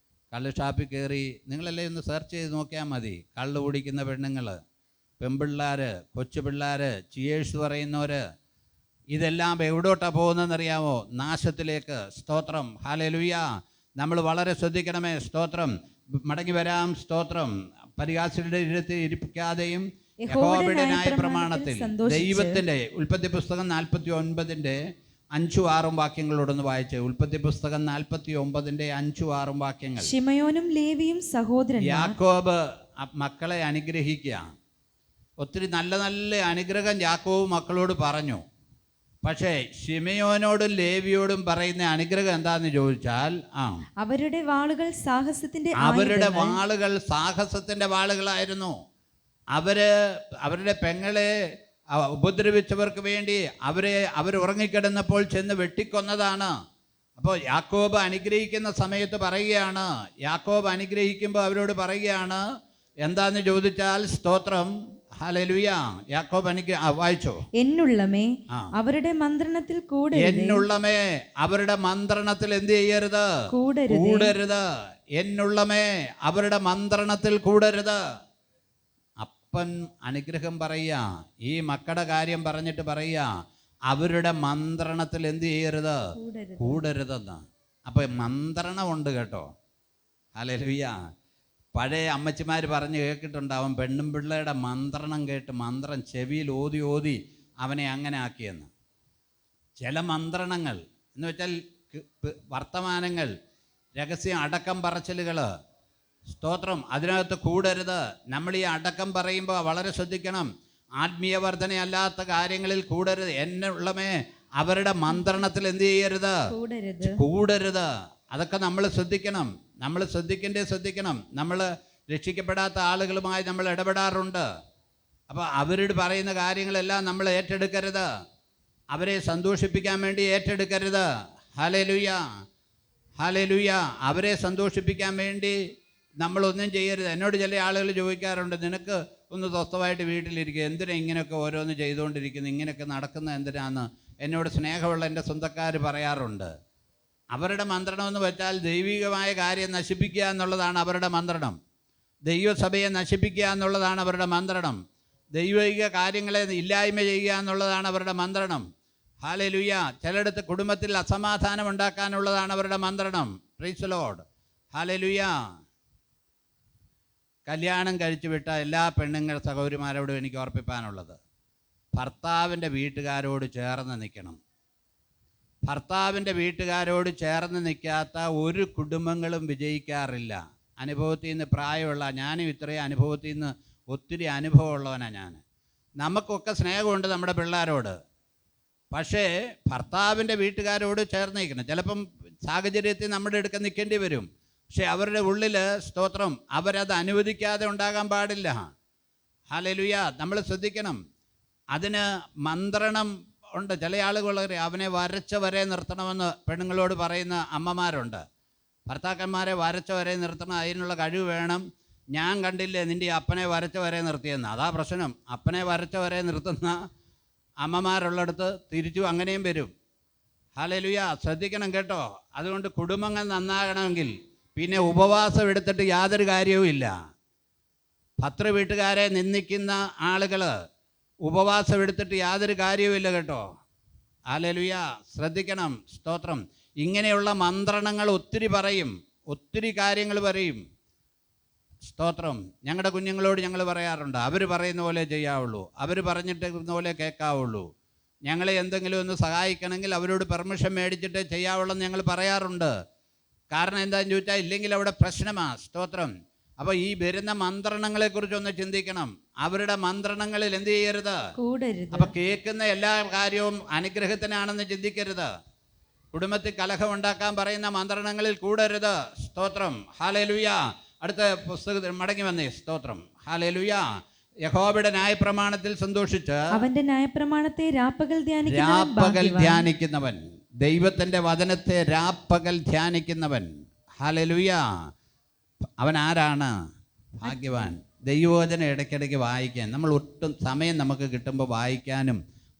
കള്ള് ഷാപ്പിൽ കയറി, നിങ്ങളെല്ലാം ഒന്ന് സെർച്ച് ചെയ്ത് നോക്കിയാൽ മതി. കള്ള് കുടിക്കുന്ന പെണ്ണുങ്ങൾ, പെൺപിള്ളേർ, കൊച്ചു പിള്ളേർ, ചിയേഴ്സ് പറയുന്നവർ, ഇതെല്ലാം എവിടോട്ടാണ് പോകുന്നതെന്നറിയാമോ? നാശത്തിലേക്ക്. സ്തോത്രം, ഹല്ലേലൂയ. നമ്മൾ വളരെ ശ്രദ്ധിക്കണമേ. സ്തോത്രം. മടങ്ങി വരാം. സ്തോത്രം. പരിഹാസികളുടെ ഇരിപ്പിക്കാതെയും യഹോവയുടെ ന്യായപ്രമാണത്തിൽ ദൈവത്തിൻ്റെ, ഉൽപ്പത്തി പുസ്തകം 49 5-6 വാക്യങ്ങളോടൊന്ന് വായിച്ച്. ഉൽപ്പത്തി പുസ്തകം 49 5-6 വാക്യങ്ങൾ. ശിമയോനും ലേവിയും സഹോദരന്മാർ. യാക്കോബ് മക്കളെ അനുഗ്രഹിക്കുക. ഒത്തിരി നല്ല നല്ല അനുഗ്രഹം യാക്കോബ് മക്കളോട് പറഞ്ഞു. പക്ഷേ ശിമയോനോടും ലേവിയോടും പറയുന്ന അനുഗ്രഹം എന്താന്ന് ചോദിച്ചാൽ, അവരുടെ വാളുകൾ സാഹസത്തിന്റെ വാളുകളായിരുന്നു. അവരുടെ പെങ്ങളെ ഉപദ്രവിച്ചവർക്ക് വേണ്ടി അവർ ഉറങ്ങിക്കിടന്നപ്പോൾ ചെന്ന് വെട്ടിക്കൊന്നതാണ്. അപ്പോൾ യാക്കോബ് അനുഗ്രഹിക്കുന്ന സമയത്ത് പറയുകയാണ്, യാക്കോബ് അനുഗ്രഹിക്കുമ്പോൾ അവരോട് പറയുകയാണ് എന്താന്ന് ചോദിച്ചാൽ, സ്തോത്രം, ഹല്ലേലൂയ. യാക്കോബ് വായിച്ചോ. എന്നുള്ളമേ അവരുടെ മന്ത്രണത്തിൽ എന്നുള്ളമേ അവരുടെ മന്ത്രണത്തിൽ എന്ത് ചെയ്യരുത്? കൂടരുത്. എന്നുള്ളമേ അവരുടെ മന്ത്രണത്തിൽ കൂടരുത്. അപ്പൻ അനുഗ്രഹം പറയുക, ഈ മക്കളുടെ കാര്യം പറഞ്ഞിട്ട് പറയുക, അവരുടെ മന്ത്രണത്തിൽ എന്ത് ചെയ്യരുത്? കൂടരുതെന്ന്. അപ്പം മന്ത്രണമുണ്ട് കേട്ടോ. ഹല്ലേലൂയ. പഴയ അമ്മച്ചിമാർ പറഞ്ഞ് കേട്ടിട്ടുണ്ടാവും, പെണ്ണും പിള്ളയുടെ മന്ത്രണം കേട്ട് മന്ത്രം ചെവിയിൽ ഓതി ഓതി അവനെ അങ്ങനെ ആക്കിയെന്ന്. ചില മന്ത്രണങ്ങൾ എന്ന് വെച്ചാൽ വർത്തമാനങ്ങൾ, രഹസ്യം, അടക്കം പറച്ചിലുകൾ, സ്തോത്രം, അതിനകത്ത് കൂടരുത്. നമ്മൾ ഈ അടക്കം പറയുമ്പോൾ വളരെ ശ്രദ്ധിക്കണം. ആത്മീയ വർധനയല്ലാത്ത കാര്യങ്ങളിൽ കൂടരുത്. എന്നുള്ളമേ അവരുടെ മന്ത്രണത്തിൽ എന്ത് ചെയ്യരുത്? കൂടരുത്. അതൊക്കെ നമ്മൾ ശ്രദ്ധിക്കണം. നമ്മൾ ശ്രദ്ധിക്കണം. നമ്മൾ രക്ഷിക്കപ്പെടാത്ത ആളുകളുമായി നമ്മൾ ഇടപെടാറുണ്ട്. അപ്പോൾ അവരോട് പറയുന്ന കാര്യങ്ങളെല്ലാം നമ്മൾ ഏറ്റെടുക്കരുത്. അവരെ സന്തോഷിപ്പിക്കാൻ വേണ്ടി ഏറ്റെടുക്കരുത്. Hallelujah, hallelujah. അവരെ സന്തോഷിപ്പിക്കാൻ വേണ്ടി നമ്മളൊന്നും ചെയ്യരുത്. എന്നോട് ചില ആളുകൾ ചോദിക്കാറുണ്ട്, നിനക്ക് ഒന്ന് സ്വസ്ഥമായിട്ട് വീട്ടിലിരിക്കുക, എന്തിനാ ഇങ്ങനെയൊക്കെ ഓരോന്ന് ചെയ്തുകൊണ്ടിരിക്കുന്നത്, ഇങ്ങനെയൊക്കെ നടക്കുന്നത് എന്തിനാന്ന് എന്നോട് സ്നേഹമുള്ള എൻ്റെ സ്വന്തക്കാർ പറയാറുണ്ട്. അവരുടെ മന്ത്രണം എന്ന് വെച്ചാൽ ദൈവികമായ കാര്യം നശിപ്പിക്കുക എന്നുള്ളതാണ് അവരുടെ മന്ത്രണം. ദൈവസഭയെ നശിപ്പിക്കുക എന്നുള്ളതാണ് അവരുടെ മന്ത്രണം. ദൈവിക കാര്യങ്ങളെ ഇല്ലായ്മ ചെയ്യുക എന്നുള്ളതാണ് അവരുടെ മന്ത്രണം. ഹല്ലേലൂയ. ചിലയിടത്ത് കുടുംബത്തിൽ അസമാധാനം ഉണ്ടാക്കാനുള്ളതാണ് അവരുടെ മന്ത്രണം. Praise the Lord. ഹല്ലേലൂയ. കല്യാണം കഴിച്ചു വിട്ട എല്ലാ പെണ്ണുങ്ങൾ സഹോദരിമാരോടും എനിക്ക് ഓർപ്പിക്കാനുള്ളത്, ഭർത്താവിൻ്റെ വീട്ടുകാരോട് ചേർന്ന് നിൽക്കണം. ഭർത്താവിൻ്റെ വീട്ടുകാരോട് ചേർന്ന് നിൽക്കാത്ത ഒരു കുടുംബങ്ങളും വിജയിക്കാറില്ല. അനുഭവത്തിൽ നിന്ന് പ്രായമുള്ള ഞാനും ഇത്രയും അനുഭവത്തിൽ നിന്ന് ഒത്തിരി അനുഭവമുള്ളവനാണ് ഞാൻ. നമുക്കൊക്കെ സ്നേഹമുണ്ട് നമ്മുടെ പിള്ളേരോട്, പക്ഷേ ഭർത്താവിൻ്റെ വീട്ടുകാരോട് ചേർന്ന് നിൽക്കണം. ചിലപ്പം സാഹചര്യത്തിൽ നമ്മുടെ അടുക്ക നിൽക്കേണ്ടി വരും. പക്ഷെ അവരുടെ ഉള്ളിൽ, സ്തോത്രം, അവരത് അനുവദിക്കാതെ ഉണ്ടാകാൻ പാടില്ല. ഹല്ലേലൂയ. നമ്മൾ ശ്രദ്ധിക്കണം. അതിന് മന്ത്രണം ഉണ്ട്. ചില ആളുകൾ അവനെ വരച്ച വരെ നിർത്തണമെന്ന് പെണ്ണുങ്ങളോട് പറയുന്ന അമ്മമാരുണ്ട്. ഭർത്താക്കന്മാരെ വരച്ച വരെ നിർത്തണം, അതിനുള്ള കഴിവ് വേണം. ഞാൻ കണ്ടില്ലേ നിൻ്റെ അപ്പനെ വരച്ച വരെ നിർത്തിയെന്ന്. അതാ പ്രശ്നം. അപ്പനെ വരച്ച വരെ നിർത്തുന്ന അമ്മമാരുള്ളിടത്ത് തിരിച്ചു അങ്ങനെയും വരും. ഹല്ലേലൂയ. ശ്രദ്ധിക്കണം കേട്ടോ. അതുകൊണ്ട് കുടുംബങ്ങൾ നന്നാകണമെങ്കിൽ പിന്നെ ഉപവാസം എടുത്തിട്ട് യാതൊരു കാര്യവും ഇല്ല. ഭർതൃ വീട്ടുകാരെ നിന്ദിക്കുന്ന ആളുകൾ ഉപവാസം എടുത്തിട്ട് യാതൊരു കാര്യവുമില്ല കേട്ടോ. ഹല്ലേലൂയ. ശ്രദ്ധിക്കണം. സ്തോത്രം. ഇങ്ങനെയുള്ള മന്ത്രണങ്ങൾ ഒത്തിരി പറയും, ഒത്തിരി കാര്യങ്ങൾ പറയും. സ്തോത്രം. ഞങ്ങളുടെ കുഞ്ഞുങ്ങളോട് ഞങ്ങൾ പറയാറുണ്ട്, അവർ പറയുന്ന പോലെ ചെയ്യാവുള്ളൂ, അവർ പറഞ്ഞിട്ടുന്ന പോലെ കേൾക്കാവുള്ളൂ. ഞങ്ങളെ എന്തെങ്കിലും ഒന്ന് സഹായിക്കണമെങ്കിൽ അവരോട് പെർമിഷൻ മേടിച്ചിട്ട് ചെയ്യാവുള്ളൂ എന്ന് ഞങ്ങൾ പറയാറുണ്ട്. കാരണം എന്താണെന്ന് ചോദിച്ചാൽ, ഇല്ലെങ്കിൽ അവിടെ പ്രശ്നമാണ്. സ്തോത്രം. അപ്പോൾ ഈ വരുന്ന മന്ത്രണങ്ങളെക്കുറിച്ചൊന്ന് ചിന്തിക്കണം. അവരുടെ മന്ത്രണങ്ങളിൽ എന്ത് ചെയ്യരുത്? അപ്പോൾ കേൾക്കുന്ന എല്ലാ കാര്യവും അനുഗ്രഹത്തിനാണെന്ന് ചിന്തിക്കരുത്. കുടുംബത്തിൽ കലഹം ഉണ്ടാക്കാൻ പറയുന്ന മന്ത്രണങ്ങളിൽ കൂടരുത്. സ്തോത്രം. ഹല്ലേലൂയ. അടുത്ത പുസ്തകത്തിൽ മടങ്ങി വന്നേ. സ്തോത്രം. ഹല്ലേലൂയ. യഹോവയുടെ ന്യായപ്രമാണത്തിൽ സന്തോഷിച്ച് അവന്റെ ന്യായപ്രമാണത്തെ രാപ്പകൽ ധ്യാനിക്കുന്നവൻ, ദൈവത്തിൻ്റെ വചനത്തെ രാപ്പകൽ ധ്യാനിക്കുന്നവൻ. ഹല്ലേലൂയ. അവൻ ആരാണ്? ഭാഗ്യവാൻ. ദൈവവചനം ഇടയ്ക്കിടയ്ക്ക് വായിക്കാൻ നമ്മൾ ഒട്ടും സമയം നമുക്ക് കിട്ടുമ്പോൾ വായിക്കാനും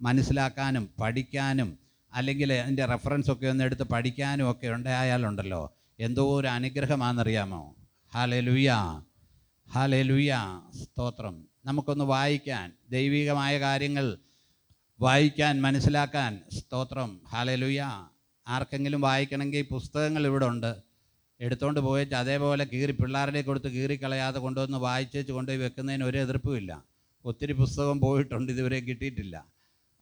മനസ്സിലാക്കാനും പഠിക്കാനും അല്ലെങ്കിൽ അതിൻ്റെ റെഫറൻസൊക്കെ ഒന്ന് എടുത്ത് പഠിക്കാനും ഒക്കെ ഉണ്ടായാലുണ്ടല്ലോ, എന്തോ ഒരു അനുഗ്രഹമാണെന്നറിയാമോ? ഹല്ലേലൂയ, ഹല്ലേലൂയ, സ്തോത്രം. നമുക്കൊന്ന് വായിക്കാൻ, ദൈവികമായ കാര്യങ്ങൾ വായിക്കാൻ, മനസ്സിലാക്കാൻ, സ്തോത്രം, ഹല്ലേലൂയ. ആർക്കെങ്കിലും വായിക്കണമെങ്കിൽ പുസ്തകങ്ങൾ ഇവിടെ ഉണ്ട്, എടുത്തുകൊണ്ട് പോയിട്ട് അതേപോലെ പിള്ളേരുടെ കൊടുത്ത് കീറിക്കളയാതെ കൊണ്ടുവന്ന് വായിച്ചേച്ച് കൊണ്ടുപോയി വെക്കുന്നതിന് ഒരു എതിർപ്പുമില്ല. ഒത്തിരി പുസ്തകം പോയിട്ടുണ്ട്, ഇതുവരെ കിട്ടിയിട്ടില്ല.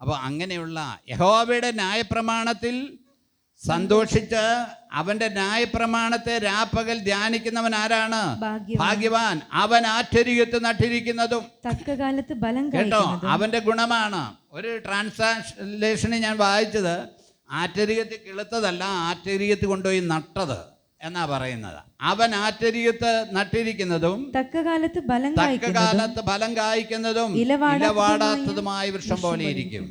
അപ്പോൾ അങ്ങനെയുള്ള യഹോവയുടെ ന്യായപ്രമാണത്തിൽ സന്തോഷിച്ച് അവൻ്റെ ന്യായപ്രമാണത്തെ രാപ്പകൽ ധ്യാനിക്കുന്നവൻ ആരാണ്? ഭാഗ്യവാൻ. അവൻ ആശ്ചര്യത്ത് നട്ടിരിക്കുന്നതും തക്കകാലത്ത് ബലം കേട്ടോ, അവൻ്റെ ഗുണമാണ്. ഒരു ട്രാൻസ്ലേഷന് ഞാൻ വായിച്ചത് ആശ്ചര്യത്തിൽ കിളുത്തതല്ല, ആശ്ചര്യത്തിൽ കൊണ്ടുപോയി നട്ടത് എന്നാ പറയുന്നത്. അവൻ ആശ്ചര്യത്ത് നട്ടിരിക്കുന്നതും തക്കകാലത്ത് ഫലം കായ്ക്കുന്നതും ഇലവാടാത്തതുമായ വൃക്ഷം പോലെ ഇരിക്കും.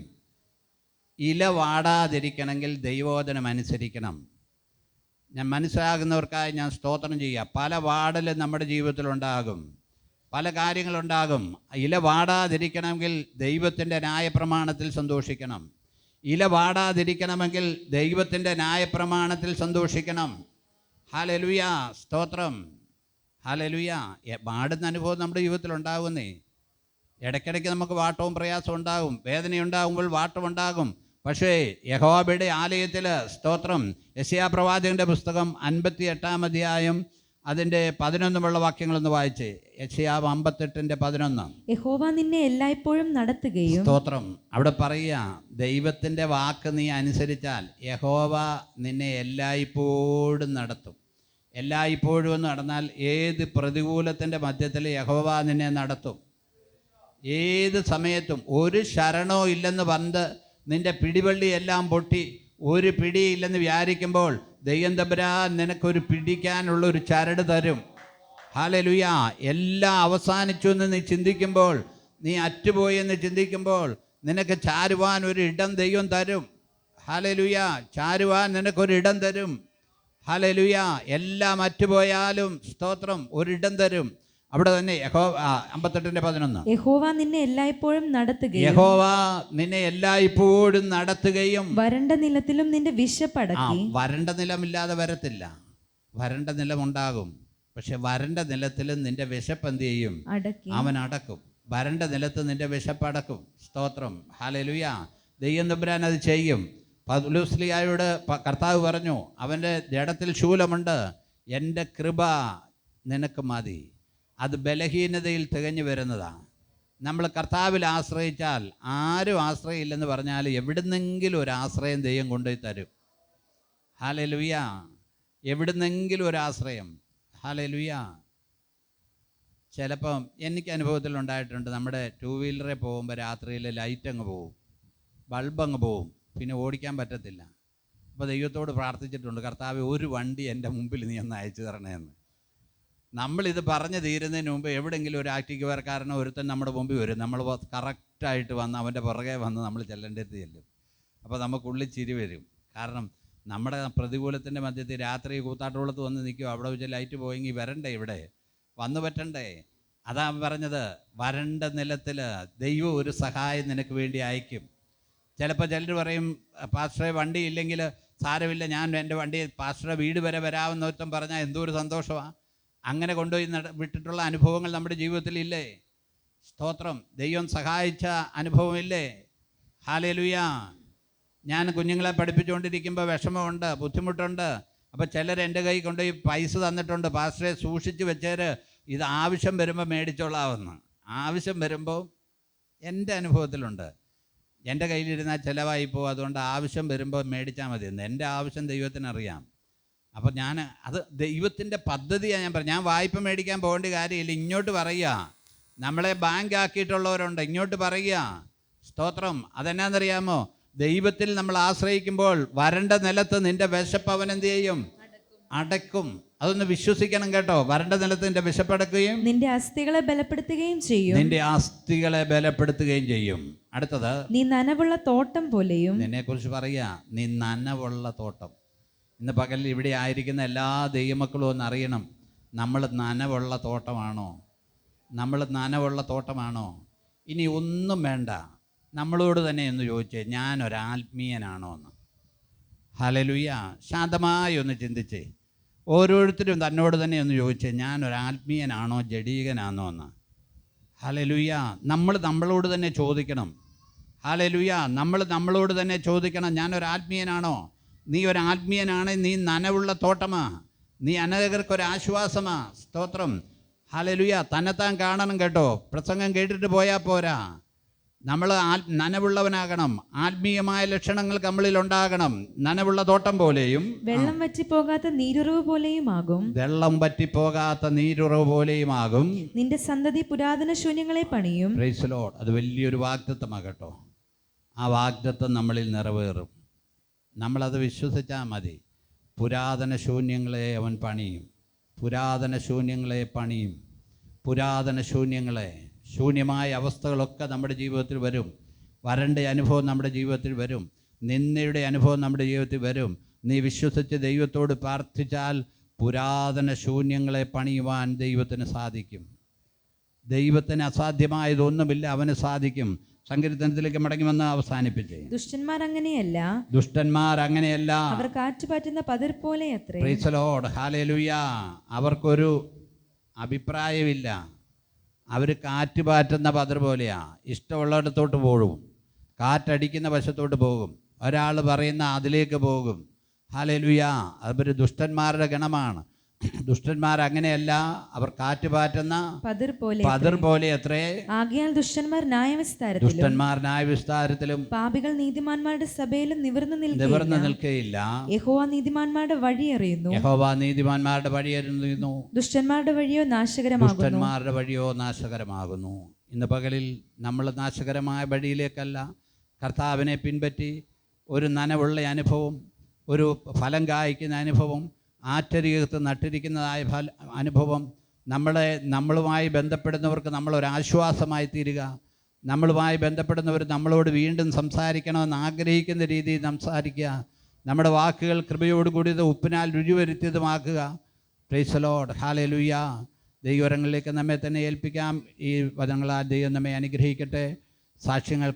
ഇല വാടാതിരിക്കണമെങ്കിൽ ദൈവോധനം അനുസരിക്കണം. ഞാൻ മനസ്സിലാകുന്നവർക്കായി ഞാൻ സ്തോത്രം ചെയ്യുക. പല വാടലും നമ്മുടെ ജീവിതത്തിലുണ്ടാകും, പല കാര്യങ്ങളുണ്ടാകും. ഇല വാടാതിരിക്കണമെങ്കിൽ ദൈവത്തിൻ്റെ ന്യായപ്രമാണത്തിൽ സന്തോഷിക്കണം. ഇല വാടാതിരിക്കണമെങ്കിൽ ദൈവത്തിൻ്റെ ന്യായപ്രമാണത്തിൽ സന്തോഷിക്കണം. ഹല്ലേലൂയ, സ്തോത്രം, ഹല്ലേലൂയ. വാടുന്ന അനുഭവം നമ്മുടെ ജീവിതത്തിൽ ഉണ്ടാകുന്നേ. ഇടയ്ക്കിടയ്ക്ക് നമുക്ക് വാട്ടവും പ്രയാസവും ഉണ്ടാകും, വേദനയുണ്ടാകുമ്പോൾ വാട്ടമുണ്ടാകും. പക്ഷേ യഹോവയുടെ ആലയത്തിൽ സ്തോത്രം, യെശയ്യാ പ്രവാചകൻ്റെ പുസ്തകം 58-ാം അധ്യായം അതിൻ്റെ 11 വാക്യങ്ങളൊന്ന് വായിച്ചേ. യെശയ്യാ 58:11. യഹോവ നിന്നെ എല്ലായ്പ്പോഴും നടത്തുകയും, സ്തോത്രം. അവിടെ പറയുക, ദൈവത്തിൻ്റെ വാക്ക് നീ അനുസരിച്ചാൽ യഹോവ നിന്നെ എല്ലായ്പ്പോഴും നടത്തും. എല്ലായ്പ്പോഴും എന്ന് നടന്നാൽ ഏത് പ്രതികൂലത്തിൻ്റെ മധ്യത്തിൽ യഹോവ നിന്നെ നടത്തും. ഏത് സമയത്തും ഒരു ശരണോ ഇല്ലെന്ന് പറഞ്ഞ് നിൻ്റെ പിടിവള്ളി എല്ലാം പൊട്ടി ഒരു പിടിയില്ലെന്ന് വിചാരിക്കുമ്പോൾ ദൈവം തമ്പുരാൻ നിനക്കൊരു പിടിക്കാനുള്ളൊരു ചരട് തരും. ഹല്ലേലൂയ. എല്ലാം അവസാനിച്ചു എന്ന് നീ ചിന്തിക്കുമ്പോൾ, നീ അറ്റുപോയി എന്ന് ചിന്തിക്കുമ്പോൾ നിനക്ക് ചാരുവാൻ ഒരു ഇടം ദൈവം തരും. ഹല്ലേലൂയ. ചാരുവാൻ നിനക്കൊരിടം തരും. ഹല്ലേലൂയ. എല്ലാം അറ്റുപോയാലും സ്തോത്രം, ഒരിടം തരും. അവിടെ തന്നെ 58:11. യഹോവ നിന്നെ എല്ലായ്പ്പോഴും നടത്തുകയും, യഹോവ നിന്നെ എല്ലായ്പ്പോഴും നടത്തുകയും, വരണ്ട നിലത്തിലും നിന്റെ വിശപ്പടക്കി. വരണ്ട നിലമില്ലാതെ വരത്തില്ല, വരണ്ട നിലമുണ്ടാകും. പക്ഷെ വരണ്ട നിലത്തിലും നിന്റെ വിശപ്പ് എന്ത് ചെയ്യും? അവൻ അടക്കും. വരണ്ട നിലത്ത് നിന്റെ വിശപ്പ് അടക്കും. സ്തോത്രം, ഹല്ലേലൂയ. ദൈവം തമ്പുരാൻ അത് ചെയ്യും. പൗലോസ്ലീഹായോട് കർത്താവ് പറഞ്ഞു, അവൻ്റെ ജഡത്തിൽ ശൂലമുണ്ട്, എൻ്റെ കൃപ നിനക്ക് മതി. അത് ബലഹീനതയിൽ തികഞ്ഞു വരുന്നതാണ്. നമ്മൾ കർത്താവിൽ ആശ്രയിച്ചാൽ, ആരും ആശ്രയമില്ലെന്ന് പറഞ്ഞാൽ എവിടുന്നെങ്കിലും ഒരു ആശ്രയം ദൈവം കൊണ്ടുപോയി തരും. ഹല്ലേലൂയ. എവിടുന്നെങ്കിലും ഒരു ആശ്രയം. ഹല്ലേലൂയ. ചിലപ്പം എനിക്ക് അനുഭവത്തിലുണ്ടായിട്ടുണ്ട്, നമ്മുടെ 2 വീലറിൽ പോകുമ്പോൾ രാത്രിയിൽ ലൈറ്റ് അങ്ങ് പോവും, ബൾബ് അങ്ങ് പോവും, പിന്നെ ഓടിക്കാൻ പറ്റത്തില്ല. അപ്പോൾ ദൈവത്തോട് പ്രാർത്ഥിച്ചിട്ടുണ്ട്, കർത്താവേ ഒരു വണ്ടി എൻ്റെ മുമ്പിൽ നീ ഒന്ന് അയച്ചു തരണേന്ന്. നമ്മളിത് പറഞ്ഞു തീരുന്നതിന് മുമ്പ് എവിടെയെങ്കിലും ഒരു ആക്റ്റീവുകാരനോ ഒരുത്തൻ നമ്മുടെ മുമ്പിൽ വരും. നമ്മൾ കറക്റ്റായിട്ട് വന്ന് അവൻ്റെ പുറകെ വന്ന് നമ്മൾ ചെല്ലേണ്ടത് ചെല്ലും. അപ്പോൾ നമുക്കുള്ളിൽ ചിരി വരും. കാരണം നമ്മുടെ പ്രതികൂലത്തിൻ്റെ മധ്യത്തിൽ രാത്രി കൂത്താട്ടുകുളത്ത് വന്ന് നിൽക്കും, അവിടെ വെച്ച് ലൈറ്റ് പോയെങ്കിൽ വരണ്ടേ, ഇവിടെ വന്നു പറ്റണ്ടേ. അതാ പറഞ്ഞത്, വരണ്ട നിലത്തിൽ ദൈവം ഒരു സഹായം നിനക്ക് വേണ്ടി അയക്കും. ചിലപ്പോൾ ചിലർ പറയും, പാസ്റ്ററെ വണ്ടി ഇല്ലെങ്കിൽ സാരമില്ല, ഞാൻ എൻ്റെ വണ്ടി പാസ്റ്ററെ വീട് വരെ വരാമെന്ന് ഒരുത്തം പറഞ്ഞാൽ എന്തോ ഒരു സന്തോഷമാണ്. അങ്ങനെ കൊണ്ടുപോയി വിട്ടിട്ടുള്ള അനുഭവങ്ങൾ നമ്മുടെ ജീവിതത്തിൽ ഇല്ലേ? സ്തോത്രം. ദൈവം സഹായിച്ച അനുഭവമില്ലേ? ഹല്ലേലൂയ. ഞാൻ കുഞ്ഞുങ്ങളെ പഠിപ്പിച്ചുകൊണ്ടിരിക്കുമ്പോൾ വിഷമമുണ്ട്, ബുദ്ധിമുട്ടുണ്ട്. അപ്പോൾ ചിലർ എൻ്റെ കൈ കൊണ്ടുപോയി പൈസ തന്നിട്ടുണ്ട്, പാസ്റ്ററെ സൂക്ഷിച്ച് വെച്ചേര്, ഇത് ആവശ്യം വരുമ്പോൾ മേടിച്ചോളാമെന്ന്. ആവശ്യം വരുമ്പോൾ എൻ്റെ അനുഭവത്തിലുണ്ട്, എൻ്റെ കയ്യിലിരുന്നാൽ ചിലവായി പോകും, അതുകൊണ്ട് ആവശ്യം വരുമ്പോൾ മേടിച്ചാൽ മതിയെന്ന്. എൻ്റെ ആവശ്യം ദൈവത്തിനറിയാം. അപ്പോൾ അത് ദൈവത്തിൻ്റെ പദ്ധതിയാണ്. ഞാൻ വായ്പ മേടിക്കാൻ പോകേണ്ട കാര്യമില്ല. ഇങ്ങോട്ട് പറയുക, നമ്മളെ ബാങ്ക് ആക്കിയിട്ടുള്ളവരുണ്ട്, ഇങ്ങോട്ട് പറയുക. സ്തോത്രം. അതെന്നാന്നറിയാമോ? ദൈവത്തിൽ നമ്മൾ ആശ്രയിക്കുമ്പോൾ വരണ്ട നിലത്ത് നിൻ്റെ വിശപ്പ് അവൻ എന്ത് ചെയ്യും? അടക്കും. അതൊന്ന് വിശ്വസിക്കണം കേട്ടോ. വരണ്ട നിലത്ത് നിൻ്റെ വിശപ്പടക്കുകയും നിന്റെ അസ്ഥികളെ ബലപ്പെടുത്തുകയും ചെയ്യും. നിന്റെ അസ്ഥികളെ ബലപ്പെടുത്തുകയും ചെയ്യും. അടുത്തത്, നീ നനവുള്ള തോട്ടം പോലെയും. നിന്നെക്കുറിച്ച് പറയുക, നീ നനവുള്ള തോട്ടം. ഇന്ന് പകലിൽ ഇവിടെ ആയിരിക്കുന്ന എല്ലാ ദൈവമക്കളും ഒന്ന് അറിയണം, നമ്മൾ നനവുള്ള തോട്ടമാണോ? നമ്മൾ നനവുള്ള തോട്ടമാണോ? ഇനി ഒന്നും വേണ്ട, നമ്മളോട് തന്നെ ഒന്ന് ചോദിച്ചേ, ഞാനൊരാത്മീയനാണോ എന്ന്. ഹല്ലേലൂയ. ശാന്തമായി ഒന്ന് ചിന്തിച്ചേ. ഓരോരുത്തരും തന്നോട് തന്നെ ഒന്ന് ചോദിച്ചേ, ഞാനൊരു ആത്മീയനാണോ ജഡീകനാണോ എന്ന്. ഹല്ലേലൂയ. നമ്മൾ നമ്മളോട് തന്നെ ചോദിക്കണം. ഹല്ലേലൂയ. നമ്മൾ നമ്മളോട് തന്നെ ചോദിക്കണം, ഞാനൊരു ആത്മീയനാണോ? നീ ഒരു ആത്മീയനാണ്, നീ നനവുള്ള തോട്ടമാ, നീ അനേകർക്കൊരാശ്വാസമാ. സ്തോത്രം. ഹല്ലേലൂയ. തന്നെത്താൻ കാണണം കേട്ടോ. പ്രസംഗം കേട്ടിട്ട് പോയാൽ പോരാ. നമ്മൾ നനവുള്ളവനാകണം. ആത്മീയമായ ലക്ഷണങ്ങൾ നമ്മളിൽ ഉണ്ടാകണം. നനവുള്ള തോട്ടം പോലെയും വെള്ളം വറ്റിപ്പോകാത്ത നീരുറവ് പോലെയുമാകും. വെള്ളം വറ്റിപ്പോകാത്ത നീരുറവ് പോലെയുമാകും നിന്റെ സന്തതി പുരാതന ശൂന്യങ്ങളെ പണിയും. Price the Lord. അത് വലിയൊരു വാഗ്ദത്തമാകട്ടോ. ആ വാഗ്ദത്തം നമ്മളിൽ നിറവേറും. നമ്മളത് വിശ്വസിച്ചാൽ മതി. പുരാതന ശൂന്യങ്ങളെ അവൻ പണിയും. പുരാതന ശൂന്യങ്ങളെ പണിയും. പുരാതന ശൂന്യങ്ങളെ, ശൂന്യമായ അവസ്ഥകളൊക്കെ നമ്മുടെ ജീവിതത്തിൽ വരും. വരണ്ട അനുഭവം നമ്മുടെ ജീവിതത്തിൽ വരും. നിന്ദയുടെ അനുഭവം നമ്മുടെ ജീവിതത്തിൽ വരും. നീ വിശ്വസിച്ച് ദൈവത്തോട് പ്രാർത്ഥിച്ചാൽ പുരാതന ശൂന്യങ്ങളെ പണിയുവാൻ ദൈവത്തിന് സാധിക്കും. ദൈവത്തിന് അസാധ്യമായതൊന്നുമില്ല, അവന് സാധിക്കും. സങ്കീർത്തനത്തിലേക്ക് മടങ്ങി വന്ന് അവസാനിപ്പിച്ചേ. ദുഷ്ടന്മാർ അങ്ങനെയല്ല, ദുഷ്ടന്മാർ അങ്ങനെയല്ല, അവർ കാറ്റുപാറ്റുന്ന പതിർ പോലെ അത്രേ. Price the Lord. ഹല്ലേലൂയ. അവർക്കൊരു അഭിപ്രായമില്ല. അവർ കാറ്റ് പാറ്റുന്ന പതിർ പോലെയാ. ഇഷ്ടമുള്ളിടത്തോട്ട് പോകും. കാറ്റടിക്കുന്ന വശത്തോട്ട് പോകും. ഒരാൾ പറയുന്ന അതിലേക്ക് പോകും. ഹല്ലേലൂയ. അവർ ദുഷ്ടന്മാരുടെ ഗണമാണ്. ദുഷ്ടന്മാർ അങ്ങനെയല്ല, അവർ കാറ്റ് പാറ്റുന്ന പതിർ പോലെ അത്രേ. ആകയാൽ ദുഷ്ടന്മാർ ന്യായവിസ്താരത്തിലും ദുഷ്ടന്മാർ ന്യായവിസ്താരത്തിലും പാപികൾ നീതിമാന്മാരുടെ സഭയിലും നിവർന്നു നിൽക്കുകയില്ല. യഹോവ നീതിമാന്മാരുടെ വഴി അറിയുന്നു. യഹോവ നീതിമാന്മാരുടെ വഴി അറിയുന്നു. ദുഷ്ടന്മാരുടെ വഴിയോ നാശകരമാകുന്നു. ദുഷ്ടന്മാരുടെ വഴിയോ നാശകരമാകുന്നു. ഇന്ന് പകലിൽ നമ്മൾ നാശകരമായ വഴിയിലേക്കല്ല, കർത്താവിനെ പിൻപറ്റി ഒരു നനവുള്ള അനുഭവം, ഒരു ഫലം കായ്ക്കുന്ന അനുഭവം, ആറ്റരികത്ത് നട്ടിരിക്കുന്നതായ അനുഭവം, നമ്മളുമായി ബന്ധപ്പെടുന്നവർക്ക് നമ്മളൊരാശ്വാസമായി തീരുക. നമ്മളുമായി ബന്ധപ്പെടുന്നവർ നമ്മളോട് വീണ്ടും സംസാരിക്കണമെന്ന് ആഗ്രഹിക്കുന്ന രീതിയിൽ സംസാരിക്കുക. നമ്മുടെ വാക്കുകൾ കൃപയോടുകൂടിയത് ഉപ്പിനാൽ രുചി വരുത്തിയതുമാക്കുക. Praise the Lord. ഹല്ലേലൂയ. ദൈവകരങ്ങളിലേക്ക് നമ്മെ തന്നെ ഏൽപ്പിക്കാം. ഈ വചനങ്ങളാൽ ദൈവം നമ്മെ അനുഗ്രഹിക്കട്ടെ. സാക്ഷ്യങ്ങൾ